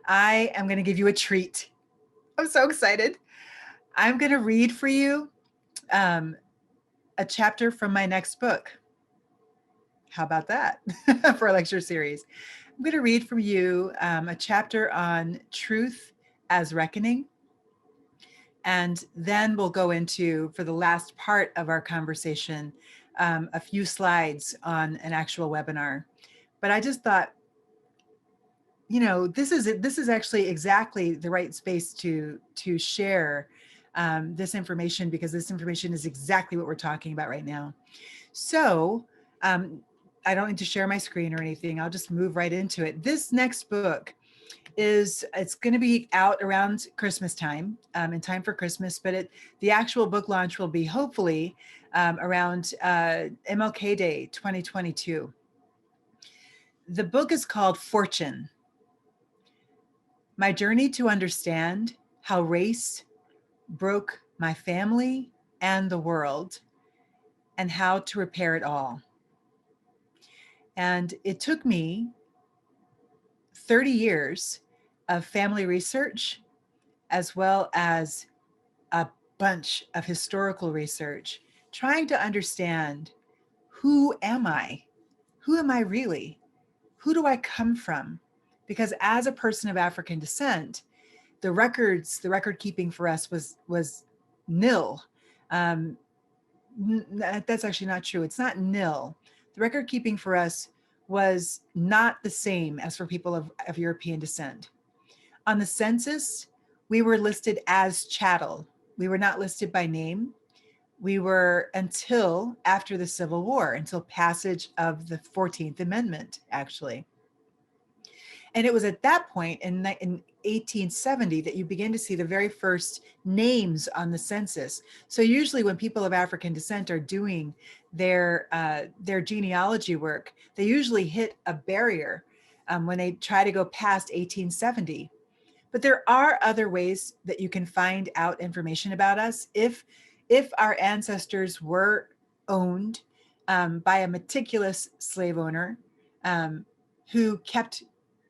I am going to give you a treat. I'm so excited. I'm going to read for you a chapter from my next book. How about that for a lecture series? I'm going to read from you a chapter on truth as reckoning. And then we'll go into, for the last part of our conversation, a few slides on an actual webinar. But I just thought, you know, this is actually exactly the right space to share this information, because this information is exactly what we're talking about right now. So I don't need to share my screen or anything. I'll just move right into it. This next book it's going to be out around Christmas time, in time for Christmas, but the actual book launch will be hopefully around MLK Day 2022. The book is called Fortune: My Journey to Understand How Race Broke My Family and the World, and How to Repair It All. And it took me 30 years of family research, as well as a bunch of historical research, trying to understand, who am I? Who am I really? Who do I come from? Because as a person of African descent, the record keeping for us was nil. That's actually not true. It's not nil. The record keeping for us was not the same as for people of European descent. On the census, we were listed as chattel. We were not listed by name. We were, until after the Civil War, until passage of the 14th Amendment, actually. And it was at that point in 1870 that you begin to see the very first names on the census. So usually when people of African descent are doing their genealogy work, they usually hit a barrier when they try to go past 1870. But there are other ways that you can find out information about us. If our ancestors were owned by a meticulous slave owner who kept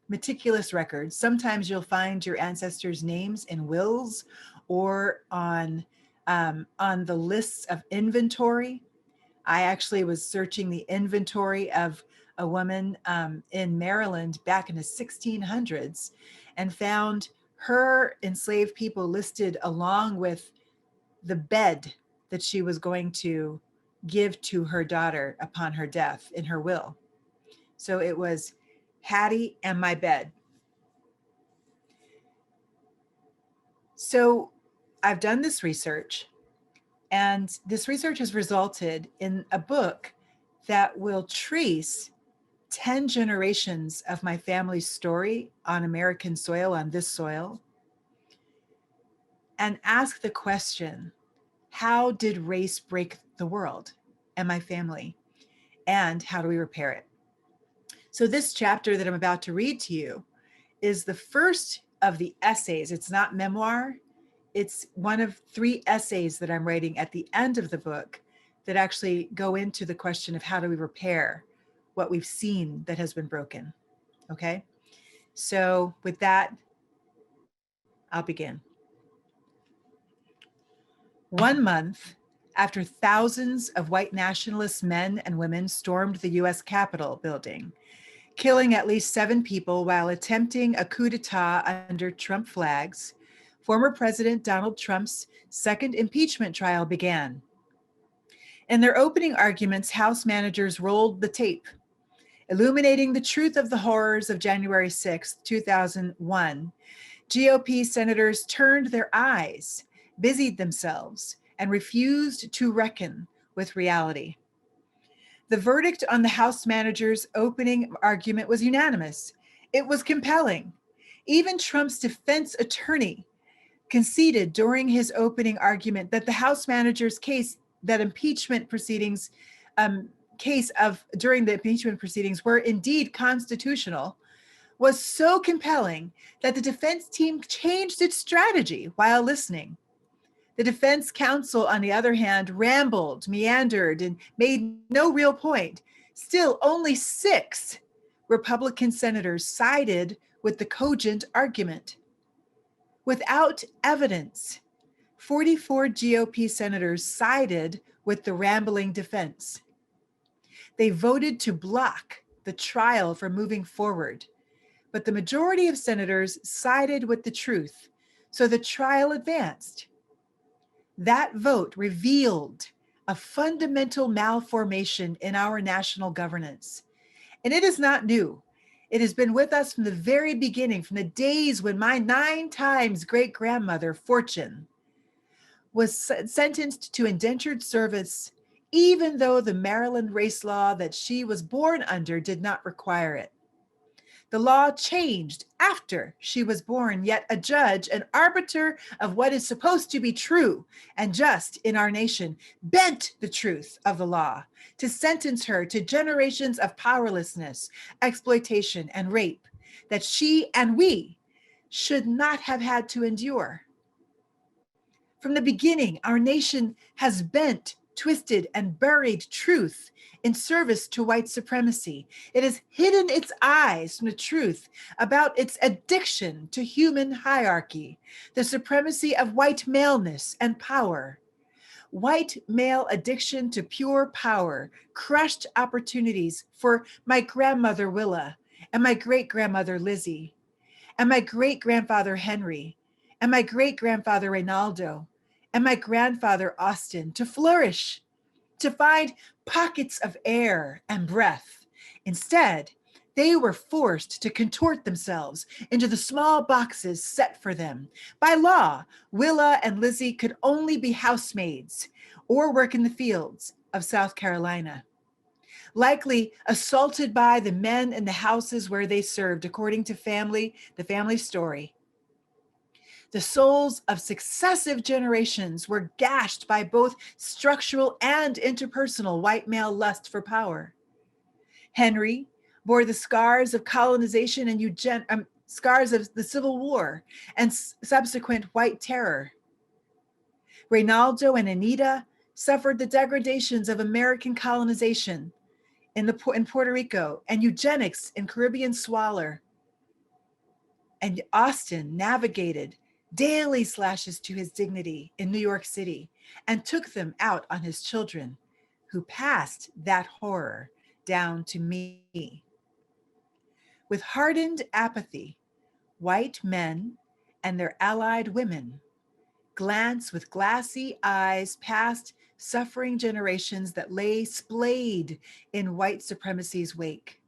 meticulous records, sometimes you'll find your ancestors' names in wills or on the lists of inventory. I actually was searching the inventory of a woman in Maryland back in the 1600s and found her enslaved people listed along with the bed that she was going to give to her daughter upon her death in her will. So it was Hattie and my bed. So I've done this research, and this research has resulted in a book that will trace 10 generations of my family's story on American soil, on this soil, and ask the question, how did race break the world and my family? And how do we repair it? So this chapter that I'm about to read to you is the first of the essays. It's not memoir. It's one of 3 essays that I'm writing at the end of the book that actually go into the question of how do we repair what we've seen that has been broken. Okay? So with that, I'll begin. 1 month after thousands of white nationalist men and women stormed the US Capitol building, killing at least 7 people while attempting a coup d'etat under Trump flags, former President Donald Trump's second impeachment trial began. In their opening arguments, House managers rolled the tape, illuminating the truth of the horrors of January 6, 2001. GOP senators turned their eyes, busied themselves, and refused to reckon with reality. The verdict on the House manager's opening argument was unanimous. It was compelling. Even Trump's defense attorney conceded during his opening argument that the House manager's case, that impeachment proceedings, during the impeachment proceedings were indeed constitutional, was so compelling that the defense team changed its strategy while listening. The defense counsel, on the other hand, rambled, meandered, and made no real point. Still, only 6 Republican senators sided with the cogent argument. Without evidence, 44 GOP senators sided with the rambling defense. They voted to block the trial from moving forward, but the majority of senators sided with the truth, so the trial advanced. That vote revealed a fundamental malformation in our national governance. And it is not new. It has been with us from the very beginning, from the days when my 9 times great-grandmother, Fortune, was sentenced to indentured service, even though the Maryland race law that she was born under did not require it. The law changed after she was born, yet a judge, an arbiter of what is supposed to be true and just in our nation, bent the truth of the law to sentence her to generations of powerlessness, exploitation, and rape that she and we should not have had to endure. From the beginning, our nation has bent, twisted, and buried truth in service to white supremacy. It has hidden its eyes from the truth about its addiction to human hierarchy, the supremacy of white maleness and power. White male addiction to pure power crushed opportunities for my grandmother Willa and my great-grandmother Lizzie and my great-grandfather Henry and my great-grandfather Reynaldo and my grandfather Austin to flourish, to find pockets of air and breath. Instead, they were forced to contort themselves into the small boxes set for them. By law, Willa and Lizzie could only be housemaids or work in the fields of South Carolina, likely assaulted by the men in the houses where they served, according to the family story. The souls of successive generations were gashed by both structural and interpersonal white male lust for power. Henry bore the scars of colonization and scars of the Civil War and subsequent white terror. Reynaldo and Anita suffered the degradations of American colonization in Puerto Rico and eugenics in Caribbean squalor. And Austin navigated daily slashes to his dignity in New York City and took them out on his children, who passed that horror down to me. With hardened apathy, white men and their allied women glance with glassy eyes past suffering generations that lay splayed in white supremacy's wake.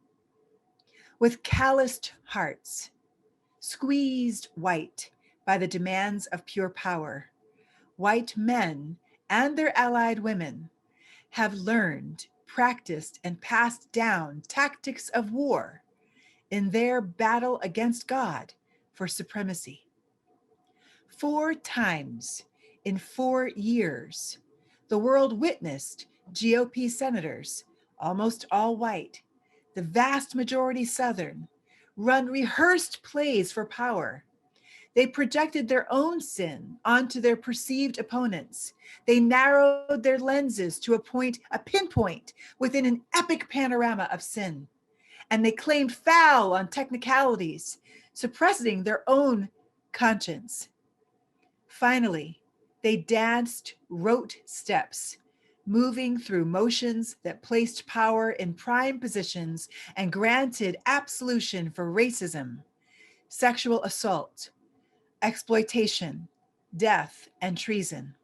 With calloused hearts, squeezed white by the demands of pure power, white men and their allied women have learned, practiced, and passed down tactics of war in their battle against God for supremacy. 4 times in 4 years, the world witnessed GOP senators, almost all white, the vast majority Southern, run rehearsed plays for power. They projected their own sin onto their perceived opponents. They narrowed their lenses to a pinpoint within an epic panorama of sin. And they claimed foul on technicalities, suppressing their own conscience. Finally, they danced rote steps, moving through motions that placed power in prime positions and granted absolution for racism, sexual assault, exploitation, death, and treason.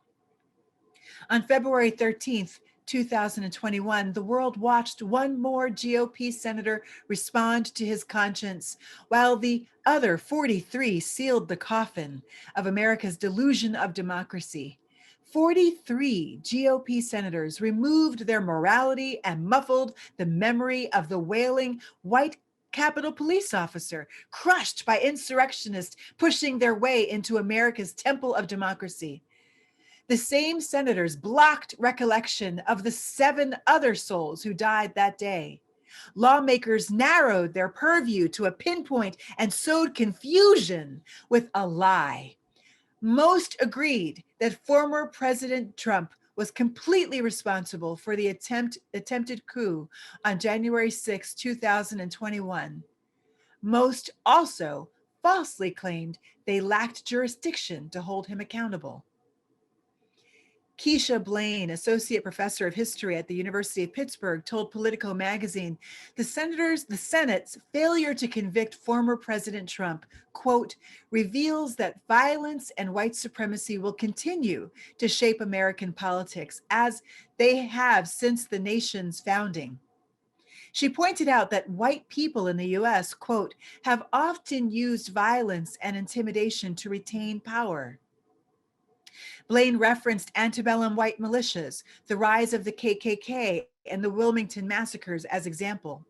On February 13th, 2021, the world watched one more GOP senator respond to his conscience, while the other 43 sealed the coffin of America's delusion of democracy. 43 GOP senators removed their morality and muffled the memory of the wailing white Capitol Police officer crushed by insurrectionists pushing their way into America's temple of democracy. The same senators blocked recollection of the 7 other souls who died that day. Lawmakers narrowed their purview to a pinpoint and sowed confusion with a lie. Most agreed that former President Trump was completely responsible for the attempted coup on January 6, 2021. Most also falsely claimed they lacked jurisdiction to hold him accountable. Keisha Blaine, associate professor of history at the University of Pittsburgh, told Politico magazine, the Senate's failure to convict former President Trump, quote, reveals that violence and white supremacy will continue to shape American politics as they have since the nation's founding. She pointed out that white people in the US, quote, have often used violence and intimidation to retain power. Blaine referenced antebellum white militias, the rise of the KKK, and the Wilmington massacres as examples.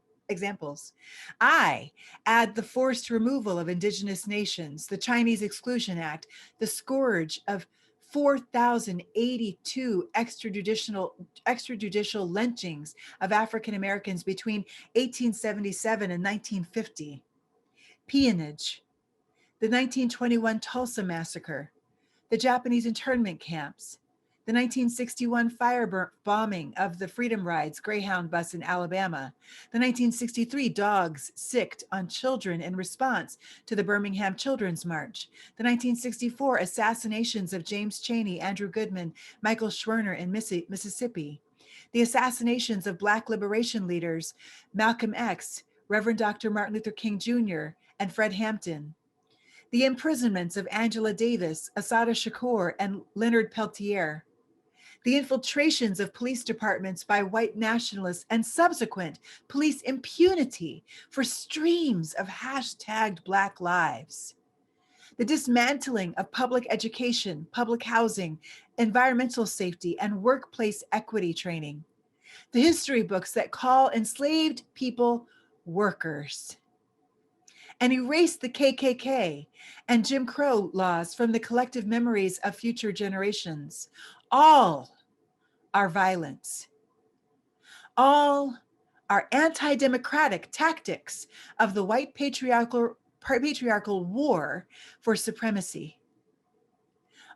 I add the forced removal of indigenous nations, the Chinese Exclusion Act, the scourge of 4,082 extrajudicial lynchings of African Americans between 1877 and 1950. Peonage, the 1921 Tulsa Massacre, the Japanese internment camps, the 1961 bombing of the Freedom Rides Greyhound bus in Alabama, the 1963 dogs sicked on children in response to the Birmingham Children's March, the 1964 assassinations of James Chaney, Andrew Goodman, Michael Schwerner in Mississippi, the assassinations of Black liberation leaders Malcolm X, Reverend Dr. Martin Luther King Jr., and Fred Hampton, the imprisonments of Angela Davis, Assata Shakur, and Leonard Peltier, the infiltrations of police departments by white nationalists and subsequent police impunity for streams of hashtagged Black lives, the dismantling of public education, public housing, environmental safety, and workplace equity training, the history books that call enslaved people workers, and erase the KKK and Jim Crow laws from the collective memories of future generations. All are violence. All are anti-democratic tactics of the white patriarchal war for supremacy.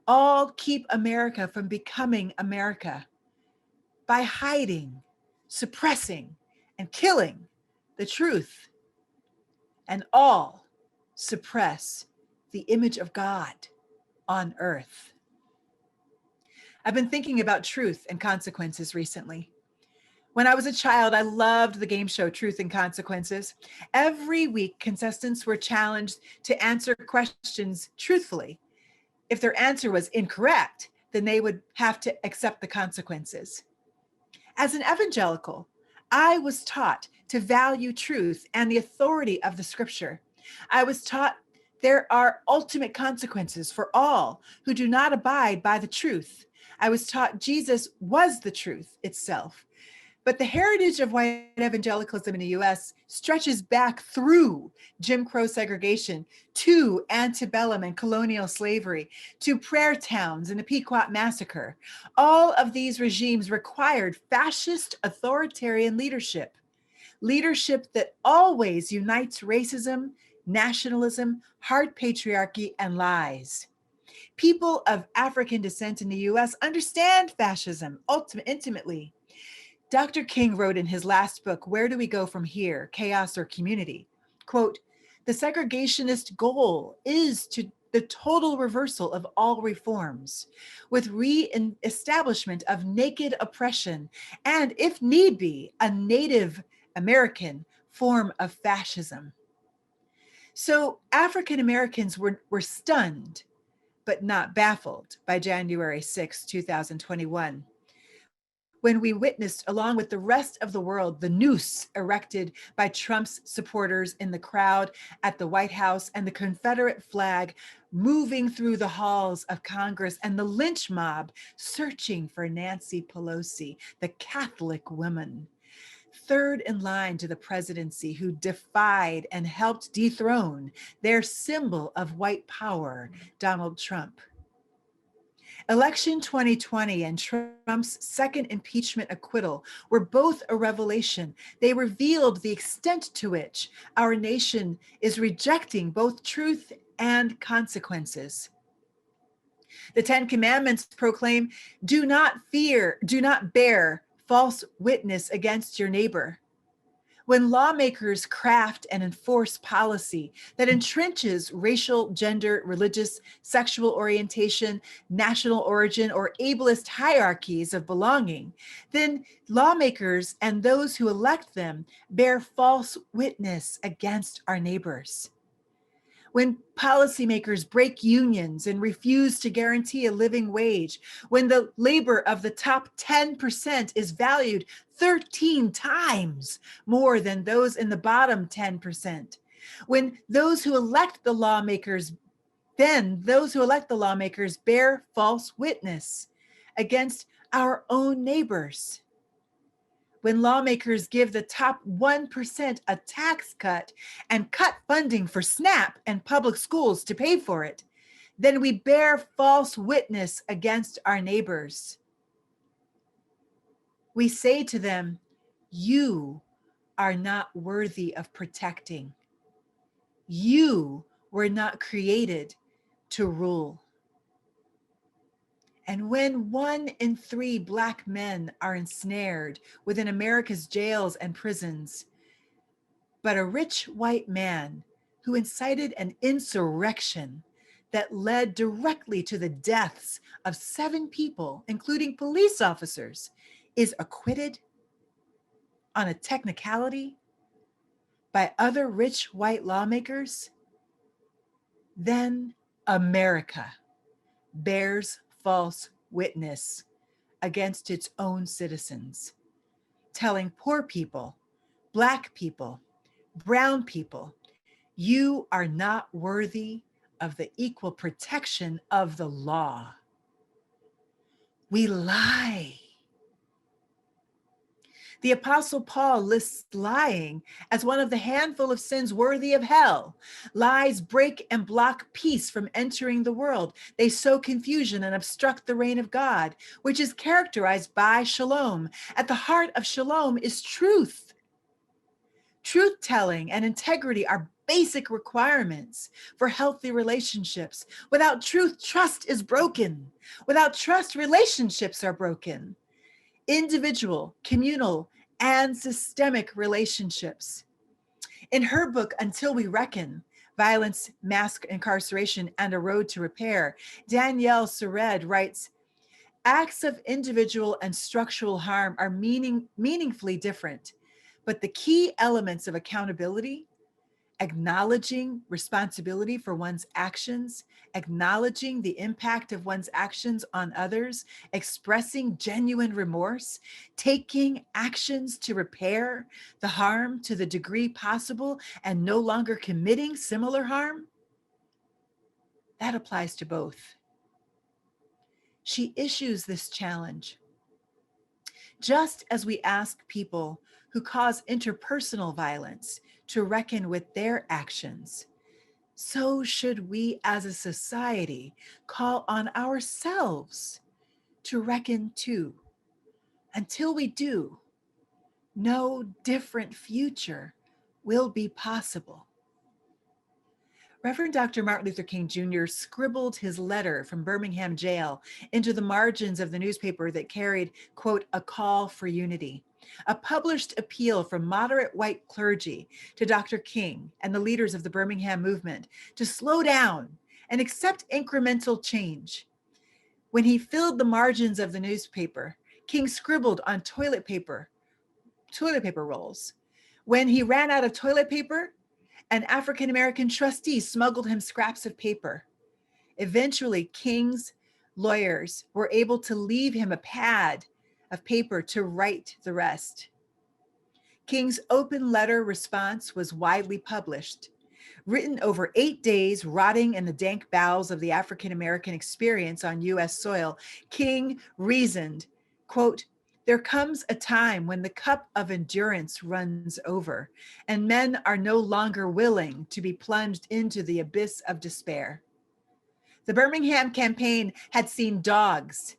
All keep America from becoming America by hiding, suppressing, and killing the truth. And all suppress the image of God on earth. I've been thinking about truth and consequences recently. When I was a child, I loved the game show Truth and Consequences. Every week, contestants were challenged to answer questions truthfully. If their answer was incorrect, then they would have to accept the consequences. As an evangelical, I was taught to value truth and the authority of the scripture. I was taught there are ultimate consequences for all who do not abide by the truth. I was taught Jesus was the truth itself. But the heritage of white evangelicalism in the US stretches back through Jim Crow segregation to antebellum and colonial slavery, to prayer towns and the Pequot massacre. All of these regimes required fascist authoritarian leadership that always unites racism, nationalism, hard patriarchy, and lies. People of African descent in the US understand fascism intimately. Dr. King wrote in his last book, Where Do We Go From Here? Chaos or Community? Quote, the segregationist goal is to the total reversal of all reforms, with re-establishment of naked oppression, and if need be, a Native American form of fascism. So African Americans were stunned, but not baffled by January 6, 2021. When we witnessed, along with the rest of the world, the noose erected by Trump's supporters in the crowd at the White House and the Confederate flag moving through the halls of Congress and the lynch mob searching for Nancy Pelosi, the Catholic woman, third in line to the presidency, who defied and helped dethrone their symbol of white power, Donald Trump. Election 2020 and Trump's second impeachment acquittal were both a revelation. They revealed the extent to which our nation is rejecting both truth and consequences. The Ten Commandments proclaim, do not bear false witness against your neighbor. When lawmakers craft and enforce policy that entrenches racial, gender, religious, sexual orientation, national origin, or ableist hierarchies of belonging, then lawmakers and those who elect them bear false witness against our neighbors. When policymakers break unions and refuse to guarantee a living wage, when the labor of the top 10% is valued 13 times more than those in the bottom 10%, when those who elect the lawmakers, bear false witness against our own neighbors. When lawmakers give the top 1% a tax cut and cut funding for SNAP and public schools to pay for it, then we bear false witness against our neighbors. We say to them, you are not worthy of protecting. You were not created to rule. And when 1 in 3 Black men are ensnared within America's jails and prisons, but a rich white man who incited an insurrection that led directly to the deaths of 7 people, including police officers, is acquitted on a technicality by other rich white lawmakers, then America bears false witness against its own citizens, telling poor people, Black people, brown people, you are not worthy of the equal protection of the law. We lie. The Apostle Paul lists lying as one of the handful of sins worthy of hell. Lies break and block peace from entering the world. They sow confusion and obstruct the reign of God, which is characterized by shalom. At the heart of shalom is truth. Truth-telling and integrity are basic requirements for healthy relationships. Without truth, trust is broken. Without trust, relationships are broken. Individual, communal, and systemic relationships. In her book, Until We Reckon, Violence, Mass Incarceration, and a Road to Repair, Danielle Sered writes, acts of individual and structural harm are meaningfully different, but the key elements of accountability, acknowledging responsibility for one's actions, acknowledging the impact of one's actions on others, expressing genuine remorse, taking actions to repair the harm to the degree possible, and no longer committing similar harm, that applies to both. She issues this challenge. Just as we ask people who cause interpersonal violence to reckon with their actions, so should we as a society call on ourselves to reckon too. Until we do, no different future will be possible. Reverend Dr. Martin Luther King Jr. scribbled his letter from Birmingham jail into the margins of the newspaper that carried, quote, a call for unity, a published appeal from moderate white clergy to Dr. King and the leaders of the Birmingham movement to slow down and accept incremental change. When he filled the margins of the newspaper, King scribbled on toilet paper rolls. When he ran out of toilet paper, an African-American trustee smuggled him scraps of paper. Eventually, King's lawyers were able to leave him a pad of paper to write the rest. King's open letter response was widely published. Written over 8 days, rotting in the dank bowels of the African-American experience on US soil, King reasoned, quote, there comes a time when the cup of endurance runs over, and men are no longer willing to be plunged into the abyss of despair. The Birmingham campaign had seen dogs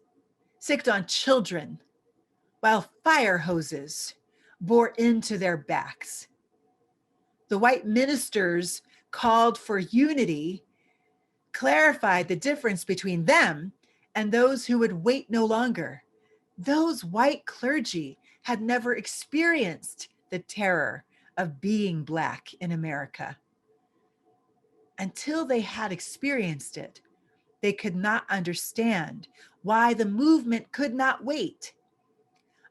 sicked on children, while fire hoses bore into their backs. The white ministers called for unity, clarified the difference between them and those who would wait no longer. Those white clergy had never experienced the terror of being Black in America. Until they had experienced it, they could not understand why the movement could not wait.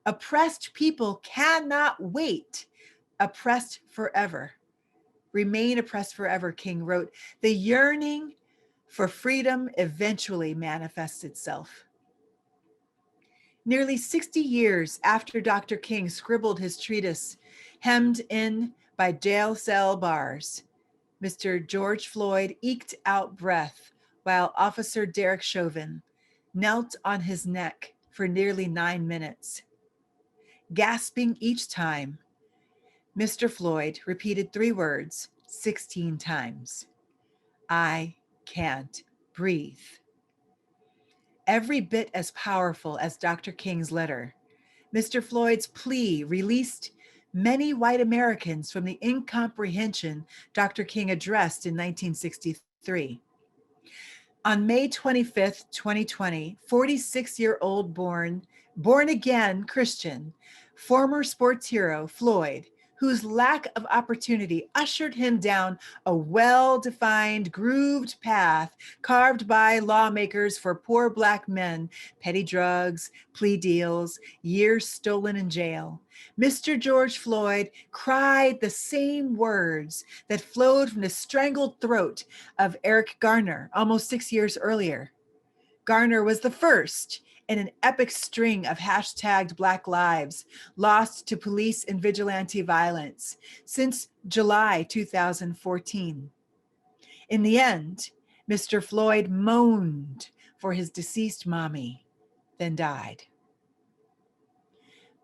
Oppressed people cannot wait. Oppressed forever. Remain oppressed forever, King wrote. The yearning for freedom eventually manifests itself. Nearly 60 years after Dr. King scribbled his treatise, hemmed in by jail cell bars, Mr. George Floyd eked out breath while Officer Derek Chauvin knelt on his neck for nearly 9 minutes. Gasping each time, Mr. Floyd repeated 3 words 16 times. I can't breathe. Every bit as powerful as Dr. King's letter, Mr. Floyd's plea released many white Americans from the incomprehension Dr. King addressed in 1963. On May 25th, 2020, 46-year-old born again Christian, former sports hero Floyd, whose lack of opportunity ushered him down a well-defined, grooved path carved by lawmakers for poor Black men, petty drugs, plea deals, years stolen in jail. Mr. George Floyd cried the same words that flowed from the strangled throat of Eric Garner almost 6 years earlier. Garner was the first in an epic string of hashtagged Black lives lost to police and vigilante violence since July 2014. In the end, Mr. Floyd moaned for his deceased mommy, then died.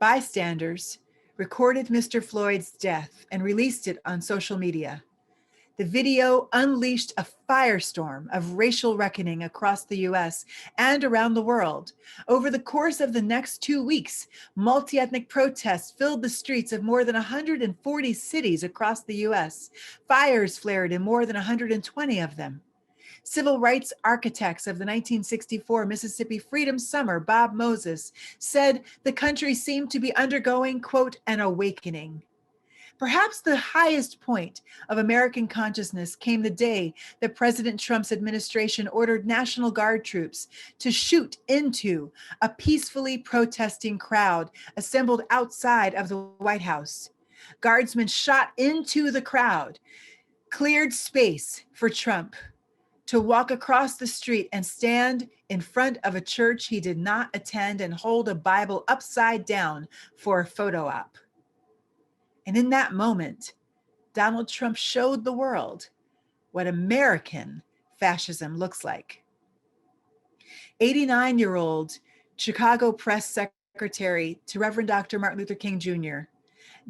Bystanders recorded Mr. Floyd's death and released it on social media. The video unleashed a firestorm of racial reckoning across the US and around the world. Over the course of the next 2 weeks, multi-ethnic protests filled the streets of more than 140 cities across the US. Fires flared in more than 120 of them. Civil rights architects of the 1964 Mississippi Freedom Summer, Bob Moses, said the country seemed to be undergoing, quote, an awakening. Perhaps the highest point of American consciousness came the day that President Trump's administration ordered National Guard troops to shoot into a peacefully protesting crowd assembled outside of the White House. Guardsmen shot into the crowd, cleared space for Trump to walk across the street and stand in front of a church he did not attend and hold a Bible upside down for a photo op. And in that moment, Donald Trump showed the world what American fascism looks like. 89-year-old Chicago press secretary to Reverend Dr. Martin Luther King Jr.,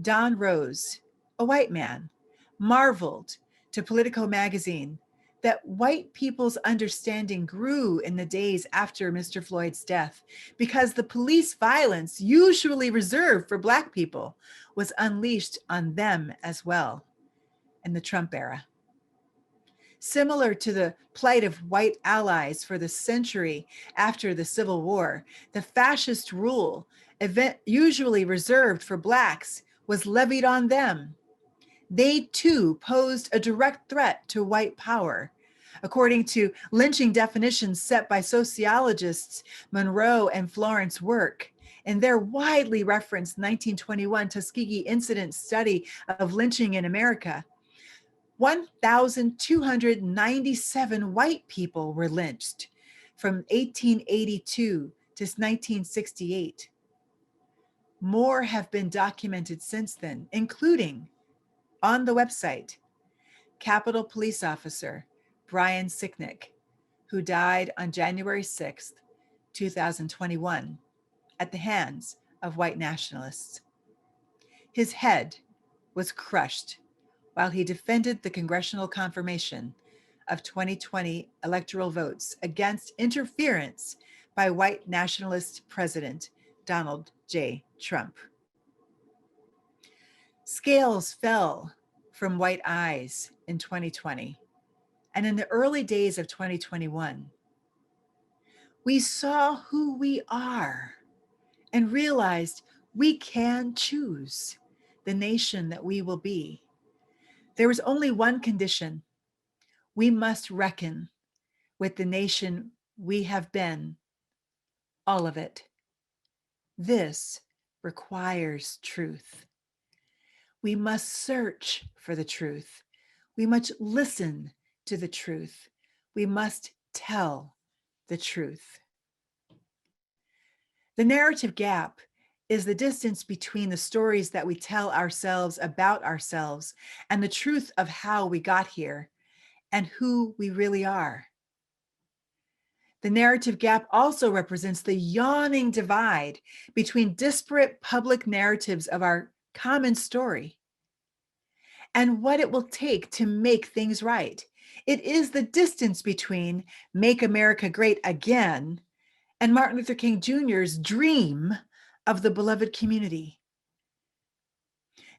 Don Rose, a white man, marveled to Politico magazine that white people's understanding grew in the days after Mr. Floyd's death because the police violence usually reserved for Black people was unleashed on them as well in the Trump era. Similar to the plight of white allies for the century after the Civil War, the fascist rule, usually reserved for Blacks, was levied on them. They too posed a direct threat to white power. According to lynching definitions set by sociologists Monroe and Florence Work, in their widely referenced 1921 Tuskegee incident study of lynching in America, 1,297 white people were lynched from 1882 to 1968. More have been documented since then, including on the website, Capitol Police Officer Brian Sicknick, who died on January 6th, 2021, at the hands of white nationalists. His head was crushed while he defended the congressional confirmation of 2020 electoral votes against interference by white nationalist President Donald J. Trump. Scales fell from white eyes in 2020, and in the early days of 2021, we saw who we are and realized we can choose the nation that we will be. There is only one condition. We must reckon with the nation we have been, all of it. This requires truth. We must search for the truth. We must listen to the truth. We must tell the truth. The narrative gap is the distance between the stories that we tell ourselves about ourselves and the truth of how we got here and who we really are. The narrative gap also represents the yawning divide between disparate public narratives of our common story and what it will take to make things right. It is the distance between Make America Great Again and Martin Luther King Jr.'s dream of the beloved community.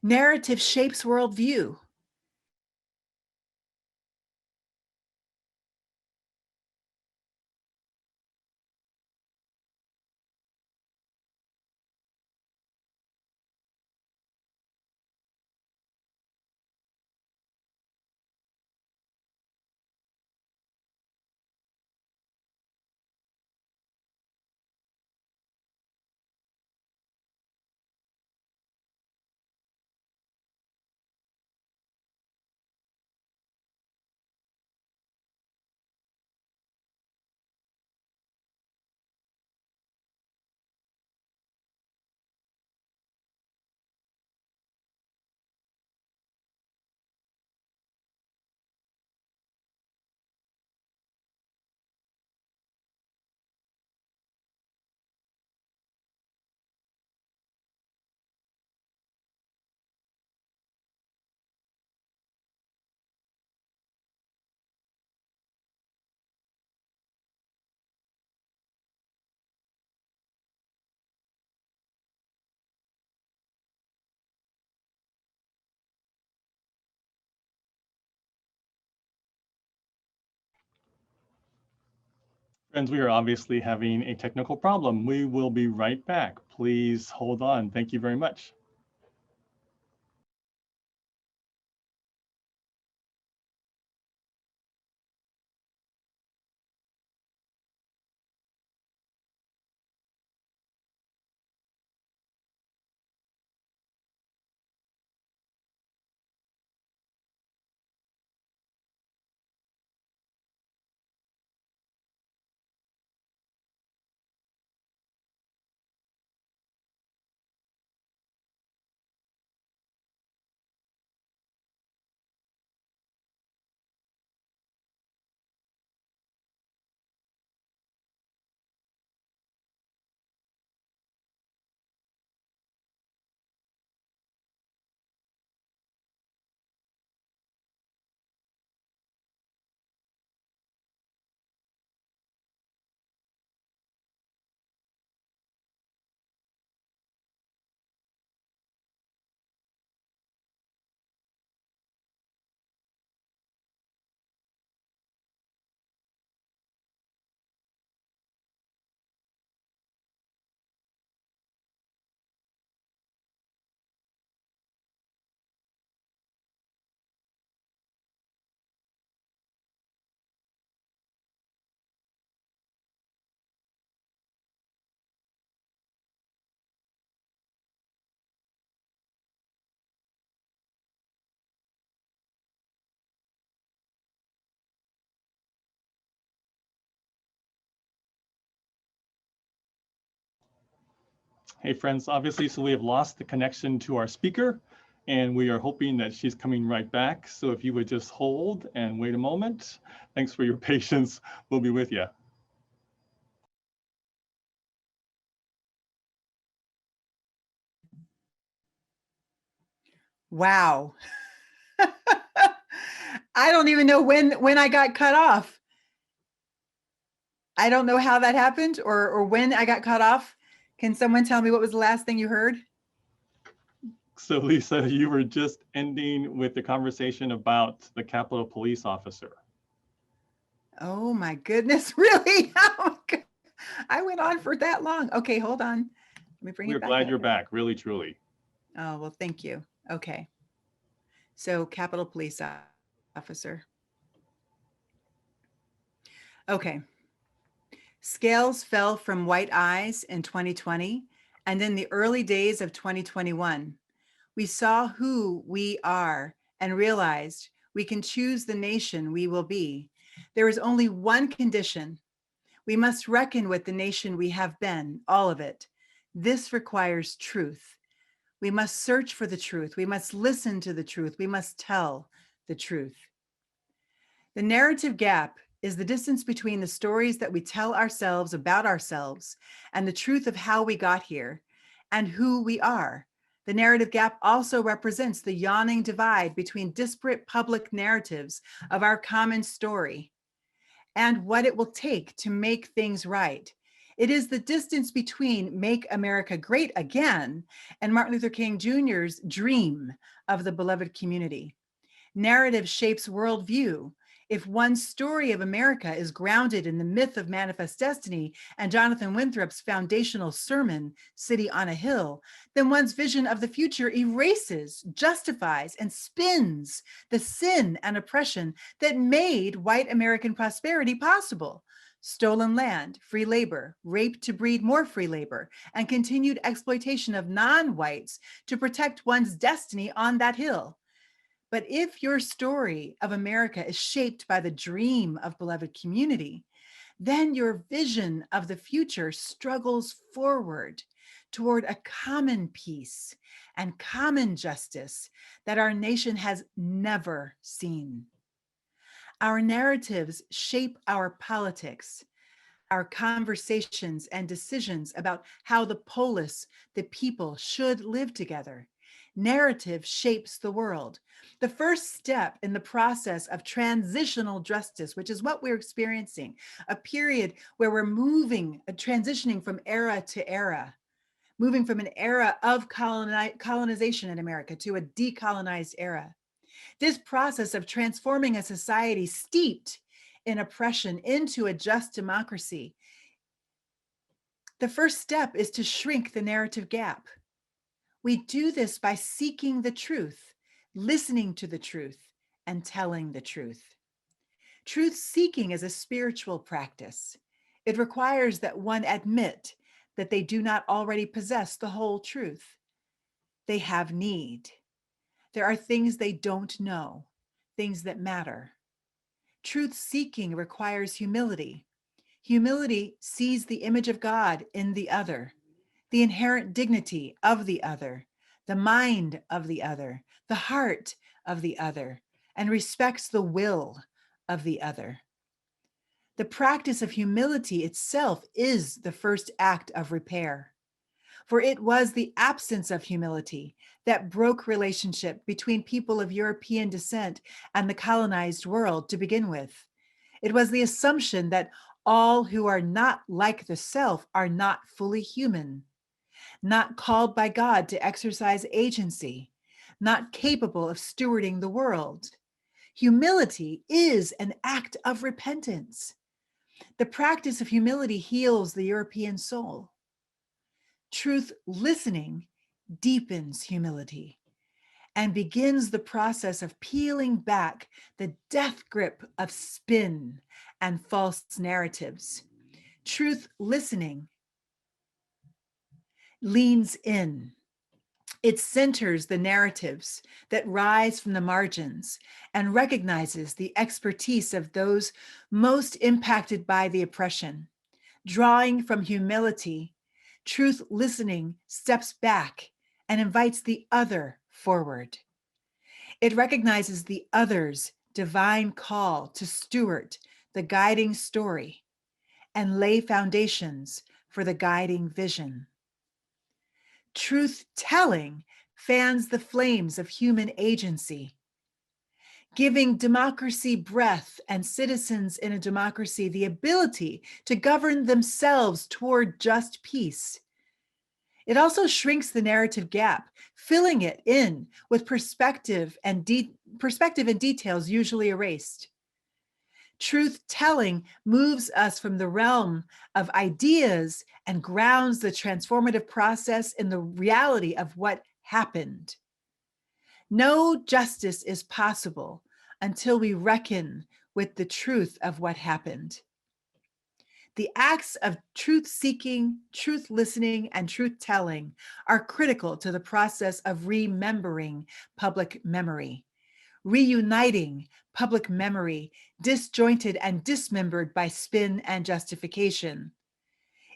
Narrative shapes worldview. Friends, we are obviously having a technical problem. We will be right back. Please hold on. Thank you very much. Hey friends, obviously, so we have lost the connection to our speaker and we are hoping that she's coming right back. So if you would just hold and wait a moment. Thanks for your patience. We'll be with you. Wow. I don't even know when I got cut off. I don't know how that happened or when I got cut off. Can someone tell me what was the last thing you heard? So Lisa, you were just ending with the conversation about the Capitol Police officer. Oh my goodness, really? Oh, I went on for that long. Okay, hold on. Let me bring it back. We're glad you're back, really, truly. Oh, well, thank you. Okay. So Capitol Police Officer. Okay. Scales fell from white eyes in 2020 and in the early days of 2021. We saw who we are and realized we can choose the nation we will be. There is only one condition. We must reckon with the nation we have been, all of it. This requires truth. We must search for the truth. We must listen to the truth. We must tell the truth. The narrative gap is the distance between the stories that we tell ourselves about ourselves and the truth of how we got here and who we are. The narrative gap also represents the yawning divide between disparate public narratives of our common story and what it will take to make things right. It is the distance between Make America Great Again and Martin Luther King Jr.'s dream of the beloved community. Narrative shapes worldview. If one's story of America is grounded in the myth of manifest destiny and Jonathan Winthrop's foundational sermon, City on a Hill, then one's vision of the future erases, justifies, and spins the sin and oppression that made white American prosperity possible. Stolen land, free labor, rape to breed more free labor, and continued exploitation of non-whites to protect one's destiny on that hill. But if your story of America is shaped by the dream of beloved community, then your vision of the future struggles forward toward a common peace and common justice that our nation has never seen. Our narratives shape our politics, our conversations and decisions about how the polis, the people, should live together. Narrative shapes the world. The first step in the process of transitional justice, which is what we're experiencing, a period where we're transitioning from era to era, moving from an era of colonization in America to a decolonized era. This process of transforming a society steeped in oppression into a just democracy, the first step is to shrink the narrative gap. We do this by seeking the truth, listening to the truth, and telling the truth. Truth seeking is a spiritual practice. It requires that one admit that they do not already possess the whole truth. They have need. There are things they don't know, things that matter. Truth seeking requires humility. Humility sees the image of God in the other, the inherent dignity of the other, the mind of the other, the heart of the other, and respects the will of the other. The practice of humility itself is the first act of repair, for it was the absence of humility that broke relationship between people of European descent and the colonized world to begin with. It was the assumption that all who are not like the self are not fully human, not called by God to exercise agency, not capable of stewarding the world. Humility is an act of repentance. The practice of humility heals the European soul. Truth listening deepens humility and begins the process of peeling back the death grip of spin and false narratives. Truth listening leans in. It centers the narratives that rise from the margins and recognizes the expertise of those most impacted by the oppression. Drawing from humility, truth listening steps back and invites the other forward. It recognizes the other's divine call to steward the guiding story and lay foundations for the guiding vision. Truth telling fans the flames of human agency, giving democracy breath and citizens in a democracy the ability to govern themselves toward just peace. It also shrinks the narrative gap, filling it in with perspective and details usually erased. Truth telling moves us from the realm of ideas and grounds the transformative process in the reality of what happened. No justice is possible until we reckon with the truth of what happened. The acts of truth seeking, truth listening, and truth telling are critical to the process of remembering public memory, reuniting public memory, disjointed and dismembered by spin and justification.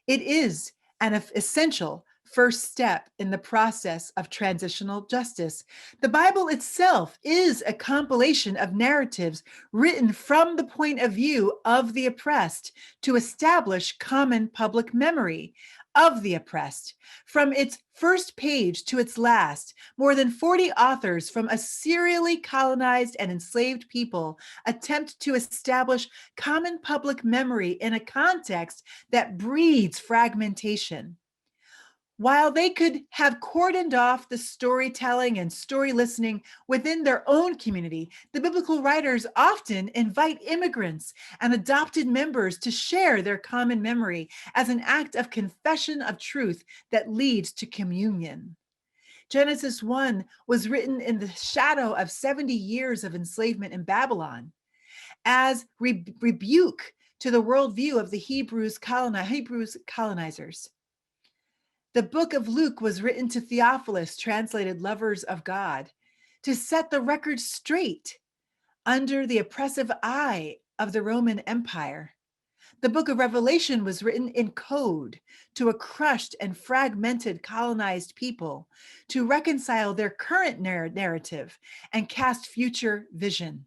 It is an essential first step in the process of transitional justice. The Bible itself is a compilation of narratives written from the point of view of the oppressed to establish common public memory of the oppressed. From its first page to its last, more than 40 authors from a serially colonized and enslaved people attempt to establish common public memory in a context that breeds fragmentation. While they could have cordoned off the storytelling and story listening within their own community, the biblical writers often invite immigrants and adopted members to share their common memory as an act of confession of truth that leads to communion. Genesis 1 was written in the shadow of 70 years of enslavement in Babylon as rebuke to the worldview of the Hebrews colonizers. The book of Luke was written to Theophilus, translated lovers of God, to set the record straight under the oppressive eye of the Roman Empire. The book of Revelation was written in code to a crushed and fragmented colonized people to reconcile their current narrative and cast future vision.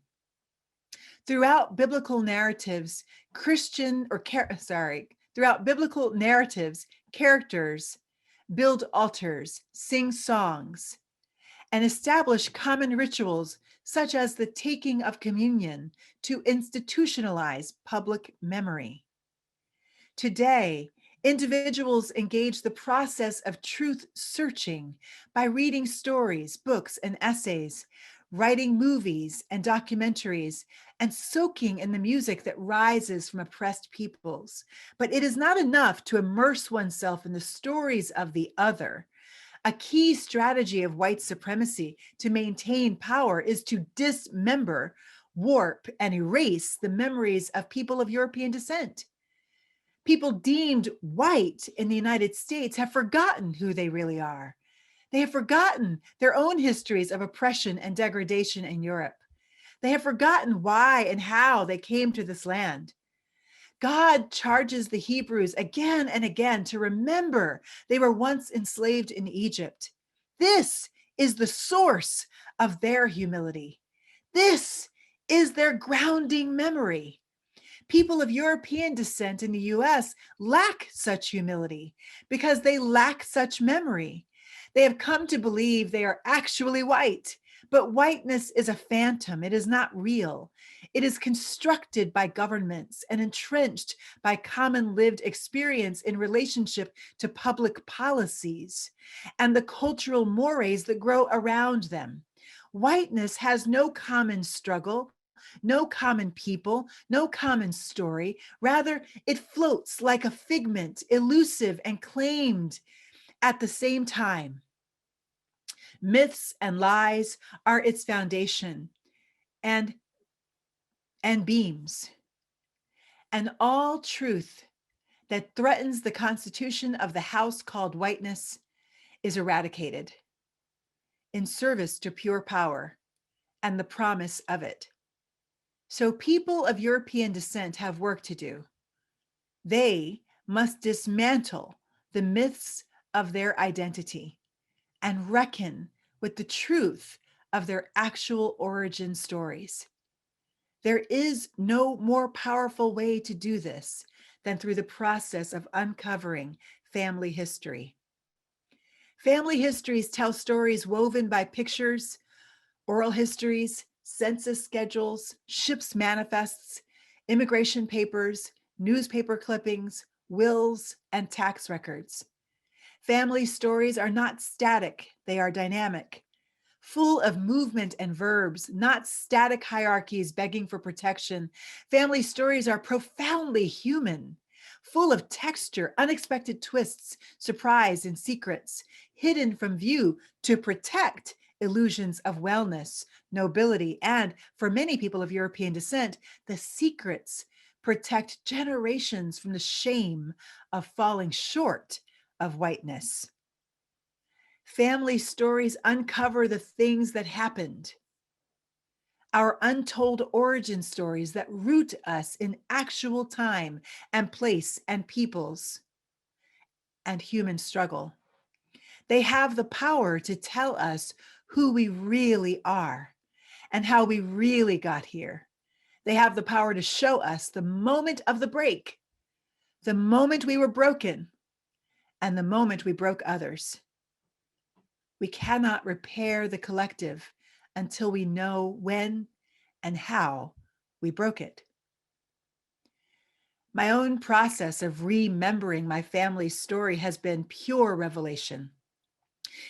Throughout biblical narratives, characters build altars, sing songs, and establish common rituals such as the taking of communion to institutionalize public memory. Today, individuals engage the process of truth searching by reading stories, books, and essays, writing movies and documentaries, and soaking in the music that rises from oppressed peoples. But it is not enough to immerse oneself in the stories of the other. A key strategy of white supremacy to maintain power is to dismember, warp, and erase the memories of people of European descent. People deemed white in the United States have forgotten who they really are. They have forgotten their own histories of oppression and degradation in Europe. They have forgotten why and how they came to this land. God charges the Hebrews again and again to remember they were once enslaved in Egypt. This is the source of their humility. This is their grounding memory. People of European descent in the US lack such humility because they lack such memory. They have come to believe they are actually white, but whiteness is a phantom. It is not real. It is constructed by governments and entrenched by common lived experience in relationship to public policies and the cultural mores that grow around them. Whiteness has no common struggle, no common people, no common story. Rather, it floats like a figment, elusive and claimed at the same time. Myths and lies are its foundation and beams. And all truth that threatens the constitution of the house called whiteness is eradicated in service to pure power and the promise of it. So people of European descent have work to do. They must dismantle the myths of their identity and reckon with the truth of their actual origin stories. There is no more powerful way to do this than through the process of uncovering family history. Family histories tell stories woven by pictures, oral histories, census schedules, ships manifests, immigration papers, newspaper clippings, wills, and tax records. Family stories are not static, they are dynamic, full of movement and verbs, not static hierarchies begging for protection. Family stories are profoundly human, full of texture, unexpected twists, surprise, and secrets, hidden from view to protect illusions of wellness, nobility, and for many people of European descent, the secrets protect generations from the shame of falling short of whiteness. Family stories uncover the things that happened, our untold origin stories that root us in actual time and place and peoples and human struggle. They have the power to tell us who we really are and how we really got here. They have the power to show us the moment of the break, the moment we were broken, and the moment we broke others. We cannot repair the collective until we know when and how we broke it. My own process of remembering my family's story has been pure revelation.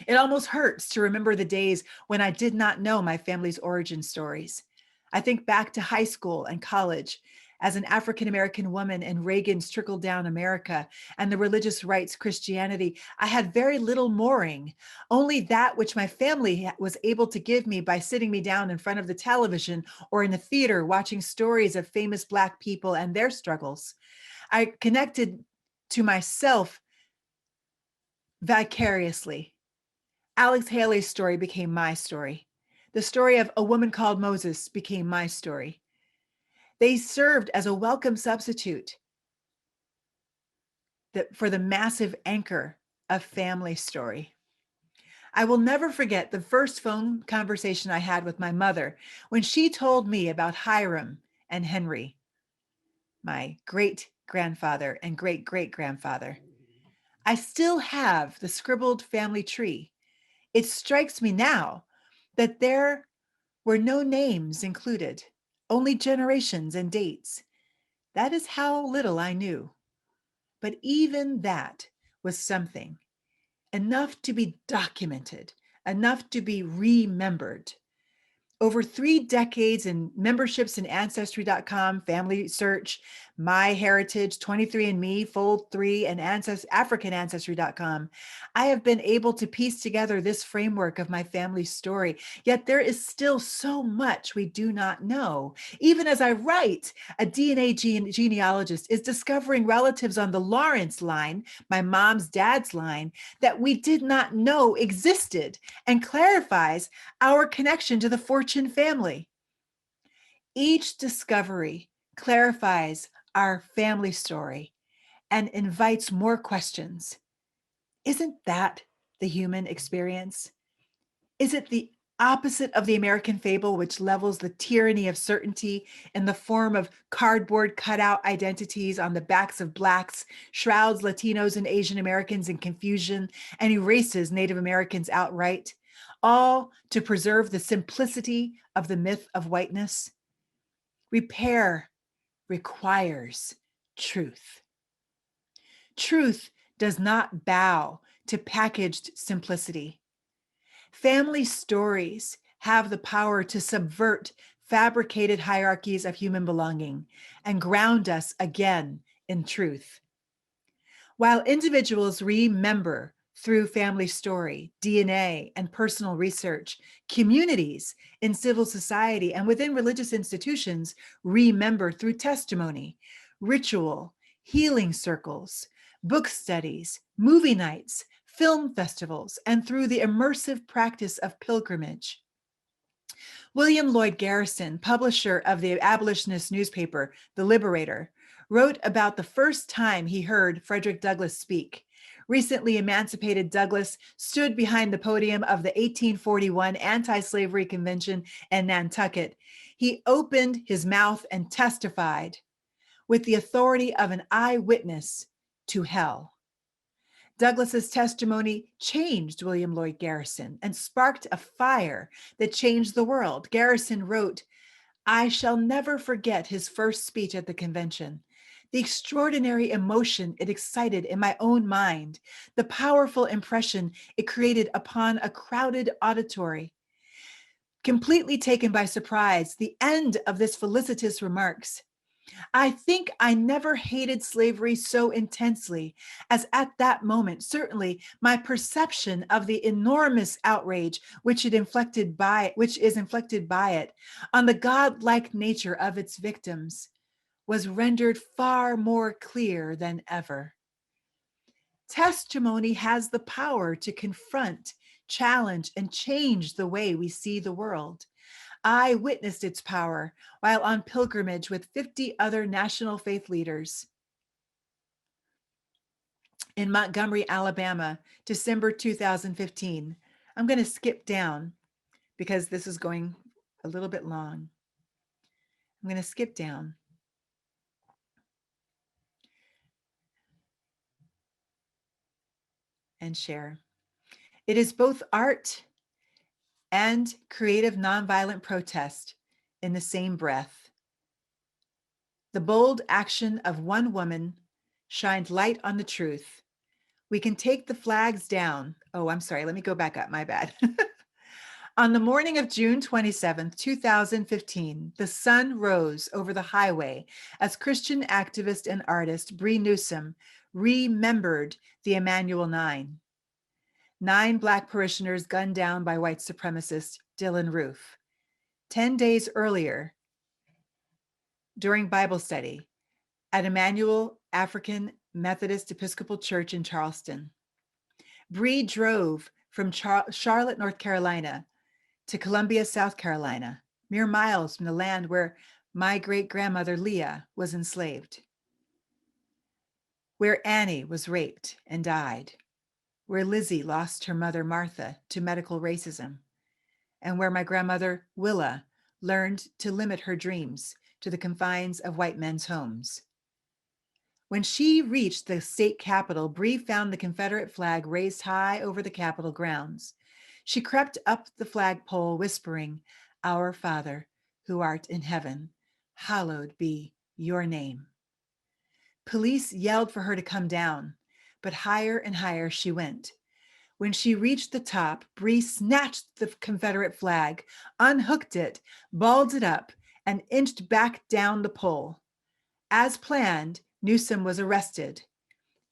It almost hurts to remember the days when I did not know my family's origin stories. I think back to high school and college as an African-American woman in Reagan's trickle-down America and the religious rights Christianity. I had very little mooring, only that which my family was able to give me by sitting me down in front of the television or in the theater watching stories of famous Black people and their struggles. I connected to myself vicariously. Alex Haley's story became my story. The story of A Woman Called Moses became my story. They served as a welcome substitute for the massive anchor of family story. I will never forget the first phone conversation I had with my mother when she told me about Hiram and Henry, my great-grandfather and great-great-grandfather. I still have the scribbled family tree. It strikes me now that there were no names included, only generations and dates. That is how little I knew. But even that was something, enough to be documented, enough to be remembered. Over 3 decades in memberships in Ancestry.com, Family Search, My Heritage, 23andMe, Fold3, and AfricanAncestry.com, I have been able to piece together this framework of my family's story. Yet there is still so much we do not know. Even as I write, a DNA genealogist is discovering relatives on the Lawrence line, my mom's dad's line, that we did not know existed, and clarifies our connection to the Fortune family. Each discovery clarifies our family story and invites more questions. Isn't that the human experience? Is it the opposite of the American fable, which levels the tyranny of certainty in the form of cardboard cutout identities on the backs of Blacks, shrouds Latinos and Asian Americans in confusion, and erases Native Americans outright, all to preserve the simplicity of the myth of whiteness? Repair requires truth. Truth does not bow to packaged simplicity. Family stories have the power to subvert fabricated hierarchies of human belonging and ground us again in truth. While individuals remember through family story, DNA, and personal research, communities in civil society and within religious institutions remember through testimony, ritual, healing circles, book studies, movie nights, film festivals, and through the immersive practice of pilgrimage. William Lloyd Garrison, publisher of the abolitionist newspaper, The Liberator, wrote about the first time he heard Frederick Douglass speak. Recently emancipated Douglass stood behind the podium of the 1841 Anti-Slavery Convention in Nantucket. He opened his mouth and testified with the authority of an eyewitness to hell. Douglass's testimony changed William Lloyd Garrison and sparked a fire that changed the world. Garrison wrote, "I shall never forget his first speech at the convention. The extraordinary emotion it excited in my own mind, the powerful impression it created upon a crowded auditory. Completely taken by surprise, the end of this felicitous remarks, I think I never hated slavery so intensely as at that moment. Certainly, my perception of the enormous outrage which is inflicted by it on the godlike nature of its victims was rendered far more clear than ever. Testimony has the power to confront, challenge, and change the way we see the world. I witnessed its power while on pilgrimage with 50 other national faith leaders in Montgomery, Alabama, December 2015. I'm going to skip down because this is going a little bit long. I'm going to skip down. And share. It is both art and creative nonviolent protest in the same breath. The bold action of one woman shined light on the truth. We can take the flags down. Oh, I'm sorry. Let me go back up. My bad. On the morning of June 27th, 2015, the sun rose over the highway as Christian activist and artist Bree Newsom remembered the Emmanuel Nine. 9 Black parishioners gunned down by white supremacist Dylan Roof. 10 days earlier, during Bible study at Emmanuel African Methodist Episcopal Church in Charleston, Bree drove from Charlotte, North Carolina to Columbia, South Carolina, mere miles from the land where my great-grandmother Leah was enslaved, where Annie was raped and died, where Lizzie lost her mother Martha to medical racism, and where my grandmother Willa learned to limit her dreams to the confines of white men's homes. When she reached the state capitol, Bree found the Confederate flag raised high over the Capitol grounds. She crept up the flagpole, whispering, "Our Father, who art in heaven, hallowed be your name." Police yelled for her to come down, but higher and higher she went. When she reached the top, Bree snatched the Confederate flag, unhooked it, balled it up, and inched back down the pole. As planned, Newsom was arrested.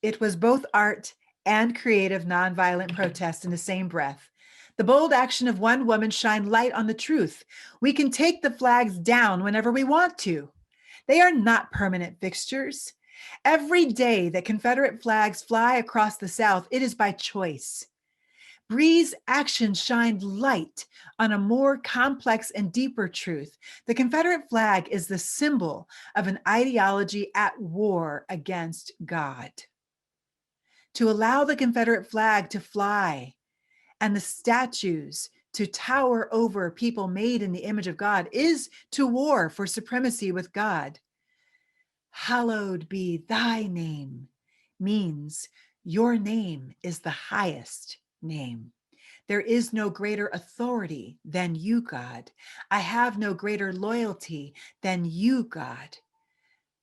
It was both art and creative nonviolent protest in the same breath. The bold action of one woman shined light on the truth. We can take the flags down whenever we want to. They are not permanent fixtures. Every day that Confederate flags fly across the South, it is by choice. Bree's action shined light on a more complex and deeper truth. The Confederate flag is the symbol of an ideology at war against God. To allow the Confederate flag to fly and the statues to tower over people made in the image of God is to war for supremacy with God. Hallowed be thy name means your name is the highest name. There is no greater authority than you, God. I have no greater loyalty than you, God.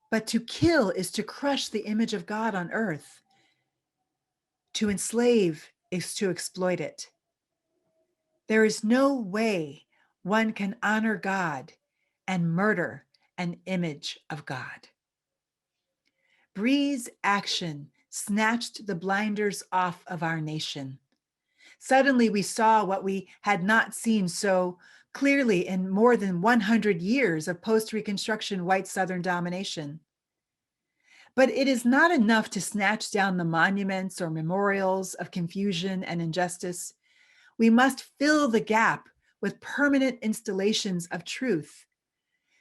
But to kill is to crush the image of God on earth. To enslave is to exploit it. There is no way one can honor God and murder an image of God. Bree's action snatched the blinders off of our nation. Suddenly we saw what we had not seen so clearly in more than 100 years of post-Reconstruction white Southern domination. But it is not enough to snatch down the monuments or memorials of confusion and injustice. We must fill the gap with permanent installations of truth.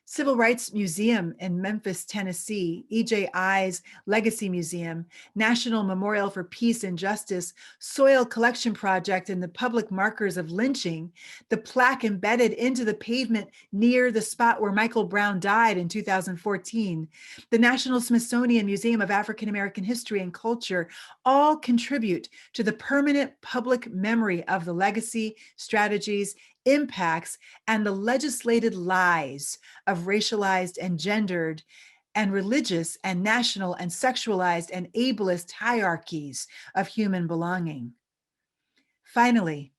Civil Rights Museum in Memphis, Tennessee, E.J. I's Legacy Museum, National Memorial for Peace and Justice, Soil Collection Project, and the public markers of lynching, the plaque embedded into the pavement near the spot where Michael Brown died in 2014, the National Smithsonian Museum of African American History and Culture, all contribute to the permanent public memory of the legacy, strategies, impacts, and the legislated lies of racialized and gendered and religious and national and sexualized and ableist hierarchies of human belonging. Finally,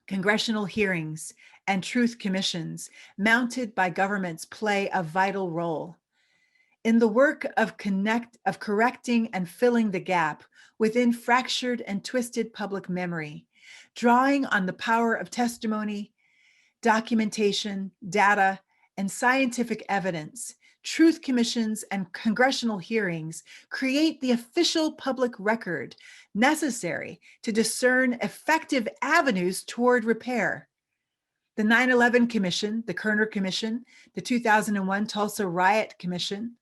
congressional hearings and truth commissions mounted by governments play a vital role. in the work of correcting and filling the gap within fractured and twisted public memory, drawing on the power of testimony, documentation, data, and scientific evidence, truth commissions and congressional hearings create the official public record necessary to discern effective avenues toward repair. The 9/11 Commission, the Kerner Commission, the 2001 Tulsa Riot Commission,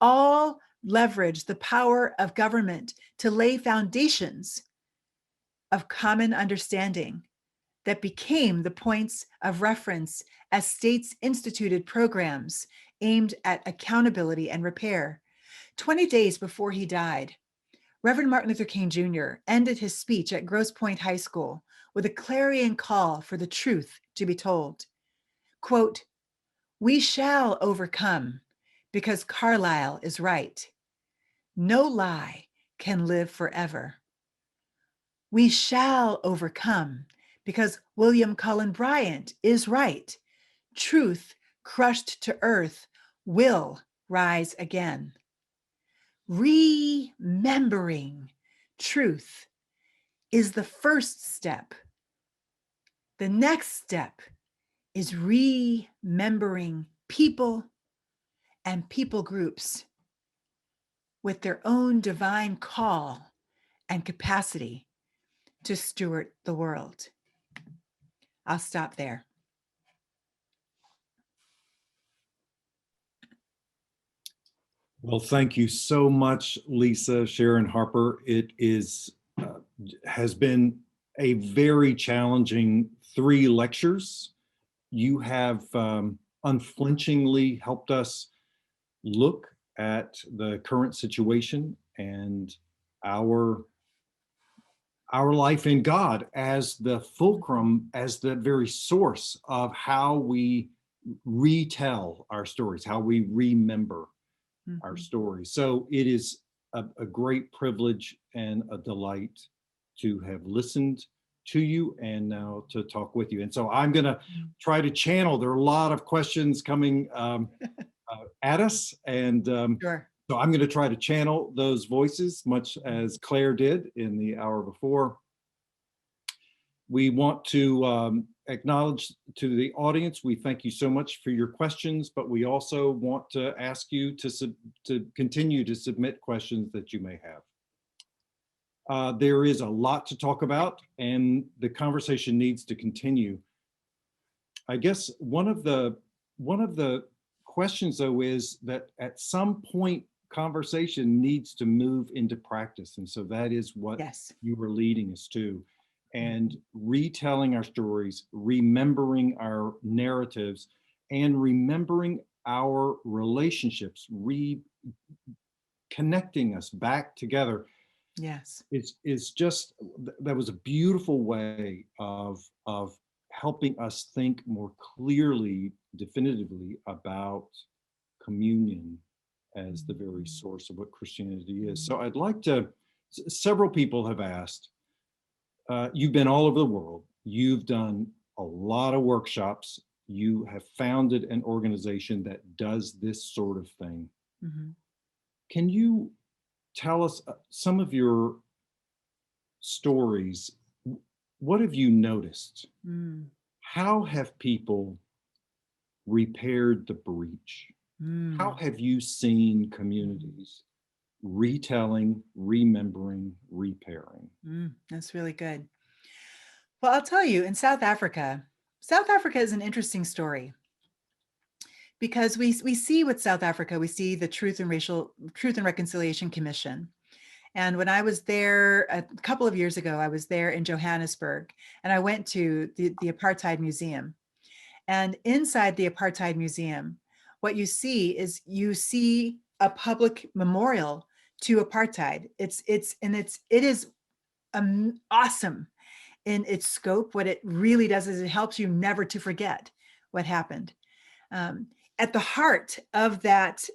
all leverage the power of government to lay foundations of common understanding that became the points of reference as states instituted programs aimed at accountability and repair. 20 days before he died, Reverend Martin Luther King Jr. ended his speech at Grosse Pointe High School with a clarion call for the truth to be told. Quote, "We shall overcome because Carlyle is right. No lie can live forever. We shall overcome because William Cullen Bryant is right. Truth crushed to earth will rise again. Remembering truth is the first step. The next step is remembering people and people groups with their own divine call and capacity to steward the world." I'll stop there. Well, thank you so much, Lisa Sharon Harper. It has been a very challenging 3 lectures. You have unflinchingly helped us look at the current situation and our life in God as the fulcrum, as the very source of how we retell our stories, how we remember our stories. So it is a great privilege and a delight to have listened to you and now to talk with you. And so I'm going to try to channel. There are a lot of questions coming at us, and Sure. so I'm going to try to channel those voices, much as Claire did in the hour before. We want to acknowledge to the audience, we thank you so much for your questions, but we also want to ask you to continue to submit questions that you may have. There is a lot to talk about, and the conversation needs to continue. I guess one of the questions, though, is that at some point conversation needs to move into practice, and so that is what you were leading us to. And retelling our stories, remembering our narratives, and remembering our relationships, reconnecting us back together. Yes. It's just, that was a beautiful way of helping us think more clearly, definitively about communion as the very source of what Christianity is. So I'd like to, several people have asked, you've been all over the world. You've done a lot of workshops. You have founded an organization that does this sort of thing. Mm-hmm. Can you tell us some of your stories? What have you noticed? How have people repaired the breach? How have you seen communities retelling, remembering, repairing? That's really good. Well, I'll tell you, in South Africa is an interesting story, because we see with South Africa, we see the Truth and Reconciliation Commission. And when I was there a couple of years ago, I was there in Johannesburg, and I went to the Apartheid Museum. And inside the Apartheid Museum, what you see is a public memorial to apartheid. It is awesome in its scope. What it really does is it helps you never to forget what happened. At the heart of that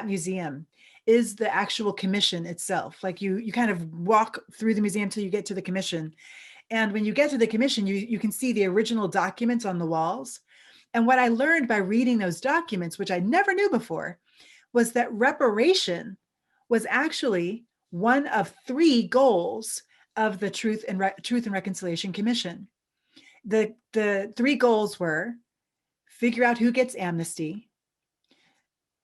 museum is the actual commission itself. Like you kind of walk through the museum till you get to the commission. And when you get to the commission, you can see the original documents on the walls. And what I learned by reading those documents, which I never knew before, was that reparation was actually one of 3 goals of the Truth and Reconciliation Commission. The 3 goals were figure out who gets amnesty,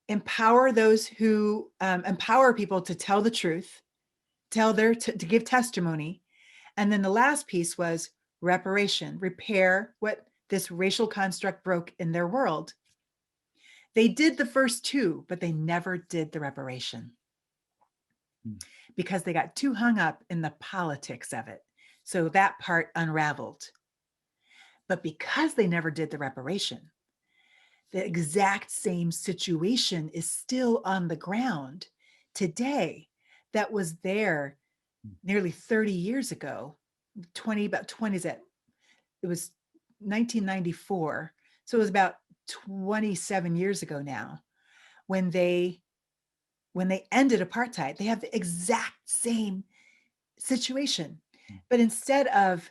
empower those who empower people to tell the truth, to give testimony. And then the last piece was reparation, repair what this racial construct broke in their world. They did the first 2, but they never did the reparation because they got too hung up in the politics of it. So that part unraveled. But because they never did the reparation, the exact same situation is still on the ground today that was there nearly 30 years ago, it was 1994. So it was about 27 years ago now when they ended apartheid. They have the exact same situation. But instead of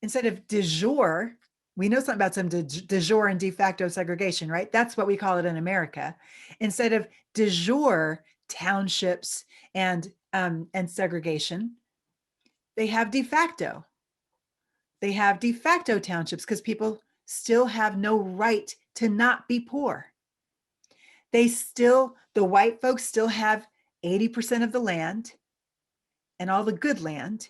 de jure, we know something about some de jure and de facto segregation, right? That's what we call it in America. Instead of de jure townships and segregation, they have de facto. They have de facto townships because people still have no right to not be poor. The white folks still have 80% of the land and all the good land,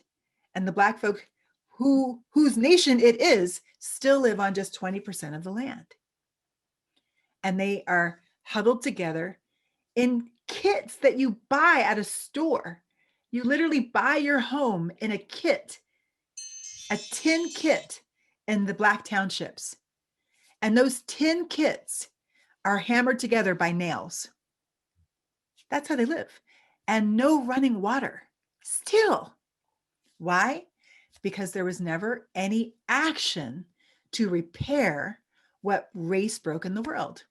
and the Black folk whose nation it is still live on just 20% of the land. And they are huddled together in kits that you buy at a store. You literally buy your home in a kit, a tin kit in the Black townships. And those tin kits are hammered together by nails. That's how they live. And no running water still. Why? Because there was never any action to repair what race broke in the world.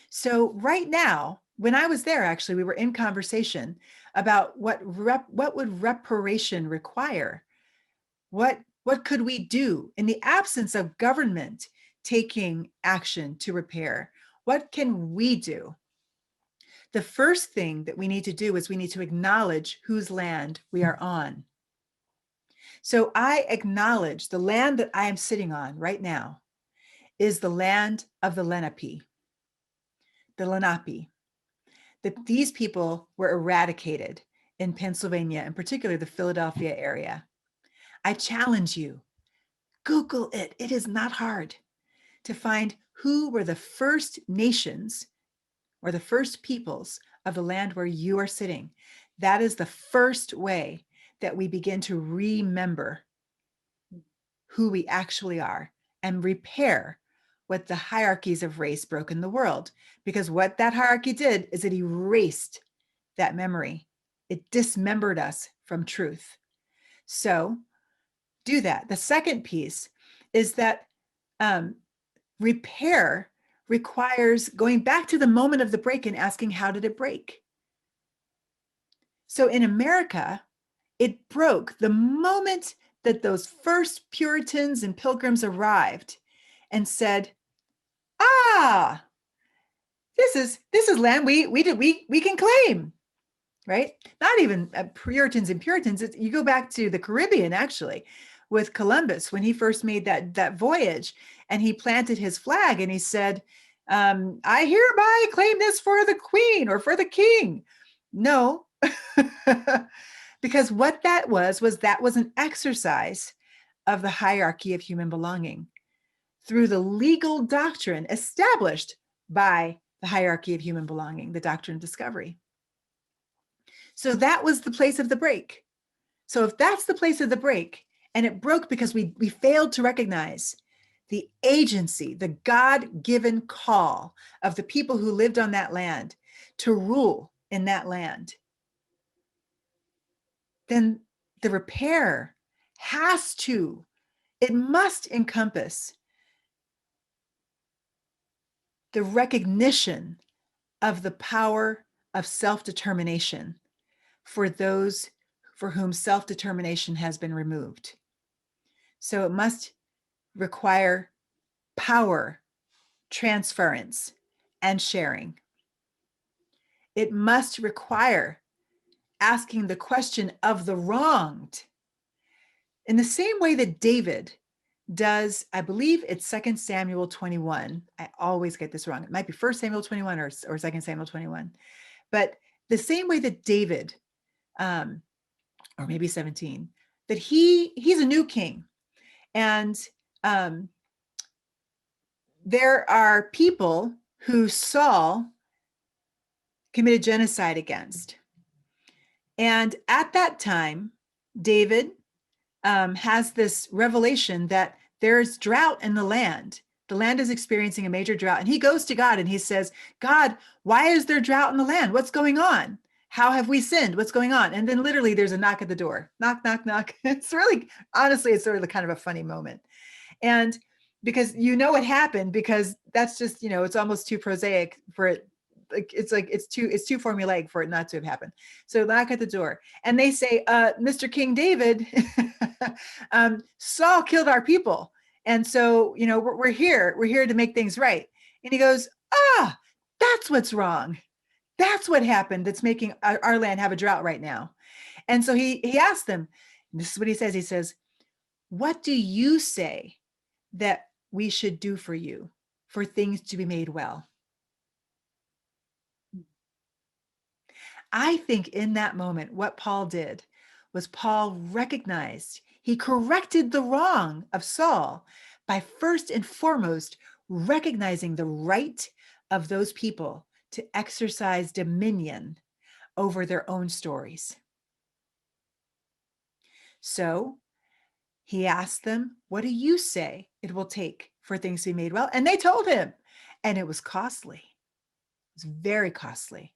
So right now, when I was there, actually, we were in conversation about what would reparation require? What could we do in the absence of government taking action to repair? What can we do? The first thing that we need to do is we need to acknowledge whose land we are on. So I acknowledge the land that I am sitting on right now is the land of the Lenape, that these people were eradicated in Pennsylvania, and particularly the Philadelphia area. I challenge you, Google it. It is not hard to find who were the first nations or the first peoples of the land where you are sitting. That is the first way that we begin to remember who we actually are and repair what the hierarchies of race broke in the world. Because what that hierarchy did is it erased that memory. It dismembered us from truth. So do that. The second piece is that repair requires going back to the moment of the break and asking, how did it break? So in America, it broke the moment that those first Puritans and Pilgrims arrived and said, this is land we can claim, right? Not even Puritans and Puritans. You go back to the Caribbean, actually, with Columbus, when he first made that voyage and he planted his flag and he said, I hereby claim this for the queen or for the king. No, because what that was an exercise of the hierarchy of human belonging through the legal doctrine established by the hierarchy of human belonging, the doctrine of discovery. So that was the place of the break. So if that's the place of the break, and it broke because we failed to recognize the agency, the God-given call of the people who lived on that land to rule in that land, then the repair it must encompass the recognition of the power of self-determination for those for whom self-determination has been removed. So it must require power, transference, and sharing. it must require asking the question of the wronged. In the same way that David does, I believe it's 2 Samuel 21. I always get this wrong. It might be 1 Samuel 21 or 2 Samuel 21. But the same way that David, or maybe 17, that he's a new king. And there are people who Saul committed genocide against. And at that time, David has this revelation that there's drought in the land. The land is experiencing a major drought. And he goes to God and he says, God, why is there drought in the land? What's going on? How have we sinned? What's going on? And then literally there's a knock at the door. Knock, knock, knock. It's really, honestly, it's sort of kind of a funny moment. And because you know what happened, because that's just, it's almost too prosaic for it. It's too formulaic for it not to have happened. So knock at the door and they say, Mr. King David, Saul killed our people. And so, we're here to make things right. And he goes, that's what's wrong. That's what happened. That's making our land have a drought right now. And so he asked them, this is what he says. He says, what do you say that we should do for you for things to be made well? I think in that moment, what Paul did was Paul recognized, he corrected the wrong of Saul by first and foremost recognizing the right of those people to exercise dominion over their own stories. So he asked them, what do you say it will take for things to be made well? And they told him, and it was costly. It was very costly.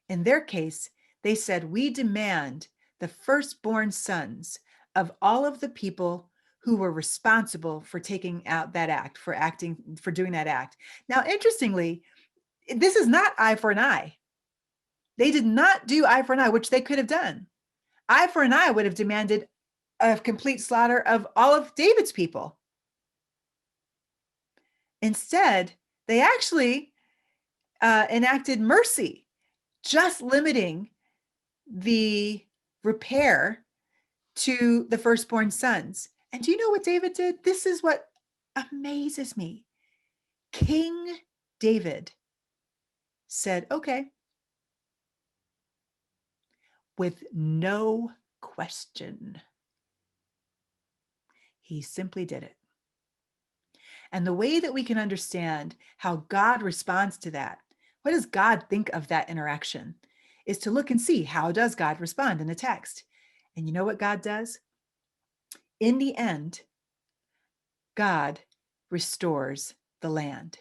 In their case, they said, we demand the firstborn sons of all of the people who were responsible for taking out that act, for doing that act. Now, interestingly, this is not eye for an eye. They did not do eye for an eye, which they could have done. Eye for an eye would have demanded a complete slaughter of all of David's people. Instead, they actually enacted mercy, just limiting the repair to the firstborn sons. And do you know what David did? This is what amazes me. King David said, okay, with no question. He simply did it. And the way that we can understand how God responds to that, what does God think of that interaction, is to look and see, how does God respond in the text? And you know what God does? In the end, God restores the land.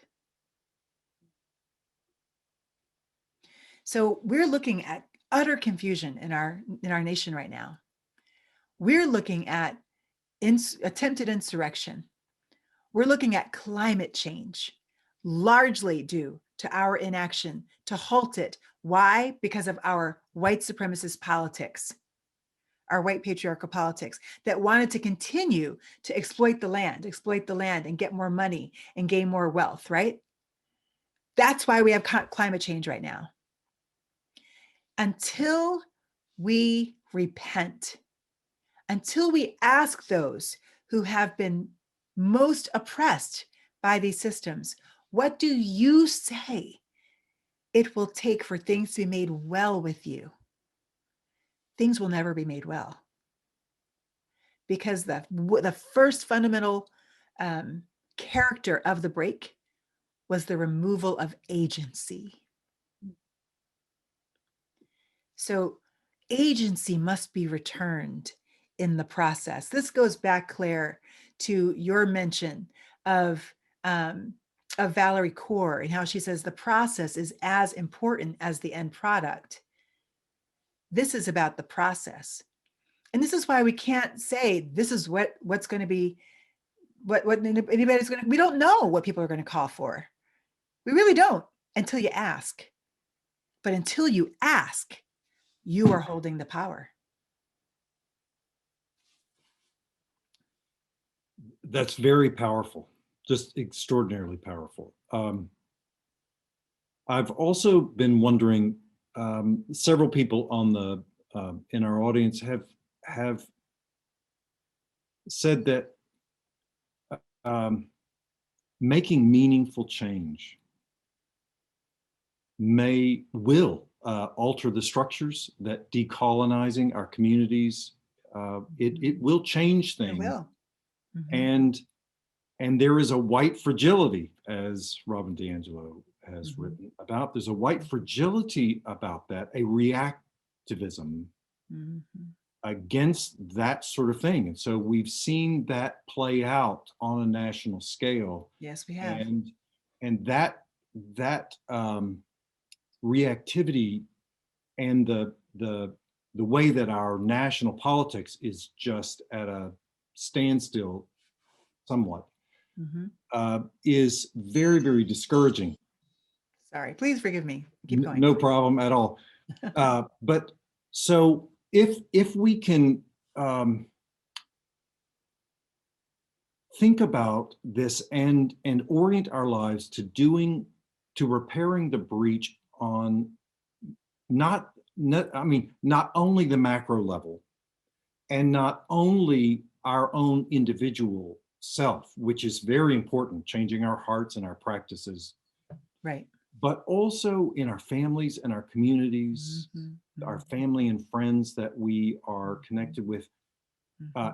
So we're looking at utter confusion in our nation right now. We're looking at attempted insurrection. We're looking at climate change, largely due to our inaction to halt it. Why? Because of our white supremacist politics, our white patriarchal politics that wanted to continue to exploit the land and get more money and gain more wealth, right? That's why we have climate change right now. Until we repent, until we ask those who have been most oppressed by these systems, what do you say it will take for things to be made well with you? Things will never be made well. Because the first fundamental character of the break was the removal of agency. So agency must be returned in the process. This goes back, Claire, to your mention of Valerie Kaur and how she says the process is as important as the end product. This is about the process. And this is why we can't say this is what's going to be, what anybody's going to, we don't know what people are going to call for. We really don't until you ask. But until you ask, you are holding the power. That's very powerful, just extraordinarily powerful. I've also been wondering, several people on the in our audience have said that making meaningful change will alter the structures, that decolonizing our communities, it will change things. It will. And there is a white fragility, as Robin DiAngelo has written about. There's a white fragility about that, a reactivism against that sort of thing. And so we've seen that play out on a national scale. Yes, we have. And that reactivity and the way that our national politics is just at a standstill somewhat is very, very discouraging. Sorry, please forgive me. Keep going. No problem at all. But so if we can think about this and orient our lives to repairing the breach on not only the macro level and not only our own individual self, which is very important, changing our hearts and our practices, right, but also in our families and our communities, our family and friends that we are connected with,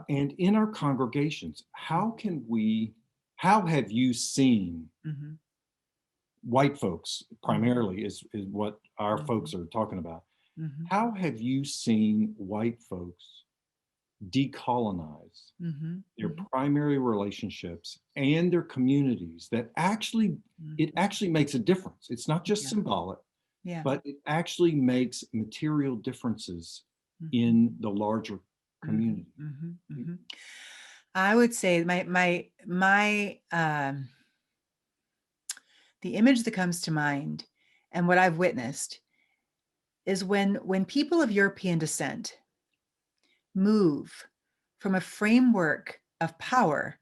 and in our congregations. How have you seen white folks, primarily is what our folks are talking about. How have you seen white folks decolonize their primary relationships and their communities that it actually makes a difference? It's not just symbolic, but it actually makes material differences in the larger community. I would say the image that comes to mind and what I've witnessed is when people of European descent move from a framework of power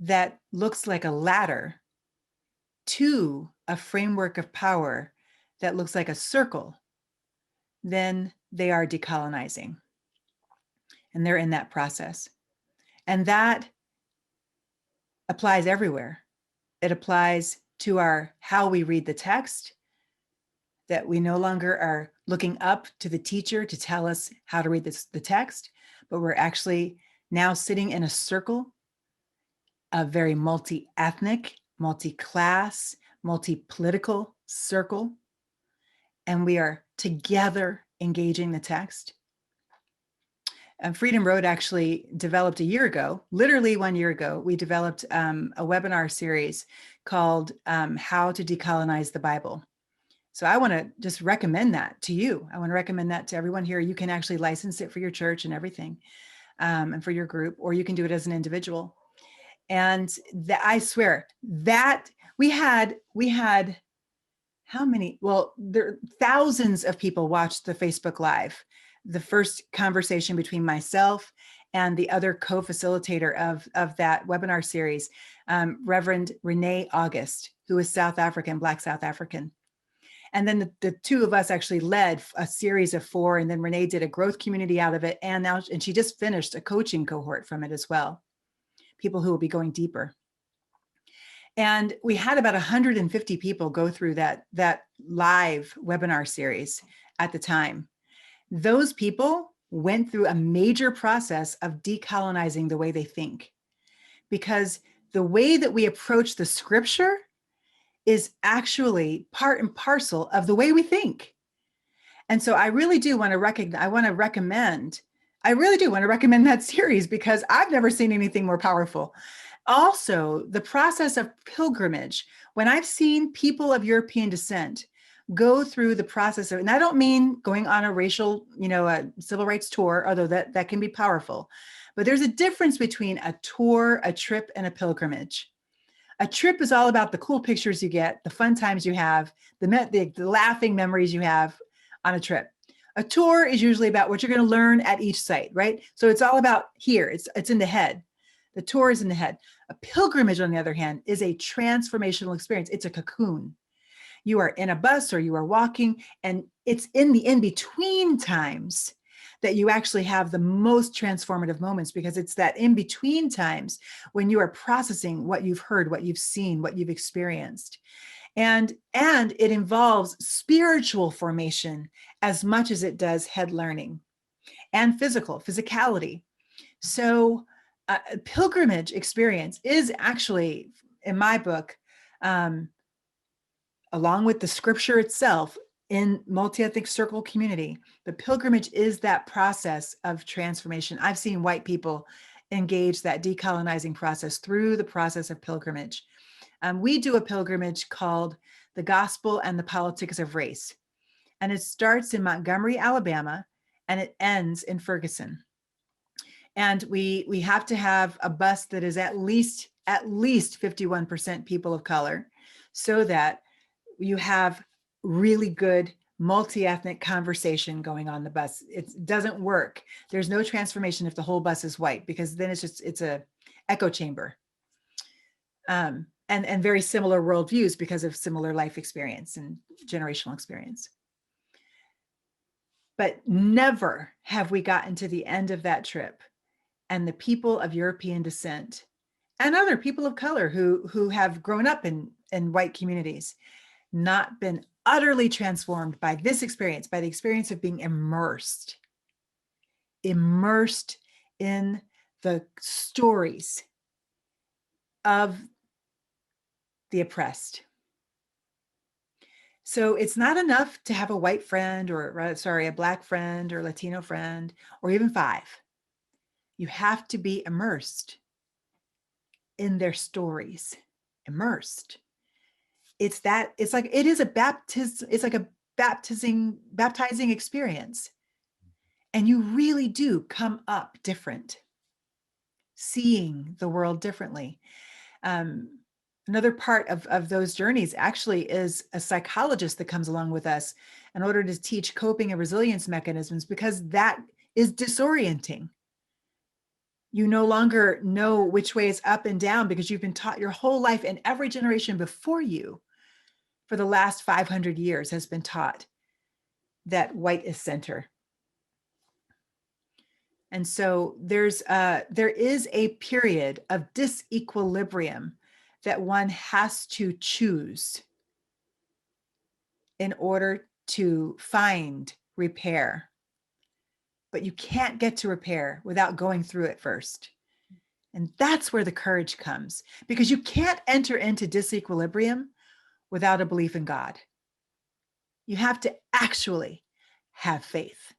that looks like a ladder to a framework of power that looks like a circle, then they are decolonizing. And they're in that process. And that applies everywhere. It applies to how we read the text, that we no longer are looking up to the teacher to tell us how to read the text, but we're actually now sitting in a circle, a very multi-ethnic, multi-class, multi-political circle, and we are together engaging the text. Freedom Road actually developed literally 1 year ago, we developed a webinar series called How to Decolonize the Bible. So I want to just recommend that to you. I want to recommend that to everyone here. You can actually license it for your church and everything, and for your group, or you can do it as an individual. And I swear that we had how many? Well, thousands of people watched the Facebook Live, the first conversation between myself and the other co-facilitator of that webinar series, Reverend Renee August, who is Black South African. And then the two of us actually led a series of 4, and then Renee did a growth community out of it. And she just finished a coaching cohort from it as well. People who will be going deeper. And we had about 150 people go through that live webinar series at the time. Those people went through a major process of decolonizing the way they think, because the way that we approach the scripture is actually part and parcel of the way we think. And so I really do want to recommend that series, because I've never seen anything more powerful. Also, the process of pilgrimage, when I've seen people of European descent go through the process of, and I don't mean going on a racial, a civil rights tour, although that can be powerful, but there's a difference between a tour, a trip, and a pilgrimage. A trip is all about the cool pictures you get, the fun times you have, the laughing memories you have on a trip. A tour is usually about what you're going to learn at each site, right? So it's all about here. It's in the head. The tour is in the head. A pilgrimage, on the other hand, is a transformational experience. It's a cocoon. You are in a bus or you are walking, and it's in the in-between times that you actually have the most transformative moments, because it's that in-between times when you are processing what you've heard, what you've seen, what you've experienced. And it involves spiritual formation as much as it does head learning and physicality. So pilgrimage experience is actually, in my book, along with the scripture itself, in multi-ethnic circle community, the pilgrimage is that process of transformation. I've seen white people engage that decolonizing process through the process of pilgrimage. We do a pilgrimage called The Gospel and the Politics of Race. And it starts in Montgomery, Alabama, and it ends in Ferguson. And we have to have a bus that is at least 51% people of color, so that you have really good multi-ethnic conversation going on the bus. It doesn't work. There's no transformation if the whole bus is white, because then it's a echo chamber. And very similar worldviews because of similar life experience and generational experience. But never have we gotten to the end of that trip and the people of European descent and other people of color who have grown up in white communities not been utterly transformed by this experience, by the experience of being immersed in the stories of the oppressed. So it's not enough to have a white friend, a Black friend or Latino friend, or even 5. You have to be immersed in their stories. Immersed. It's like a baptizing experience. And you really do come up different, seeing the world differently. Another part of those journeys actually is a psychologist that comes along with us in order to teach coping and resilience mechanisms, because that is disorienting. You no longer know which way is up and down, because you've been taught your whole life, and every generation before you for the last 500 years has been taught that white is center. And so there is a period of disequilibrium that one has to choose in order to find repair. But you can't get to repair without going through it first. And that's where the courage comes, because you can't enter into disequilibrium without a belief in God. You have to actually have faith.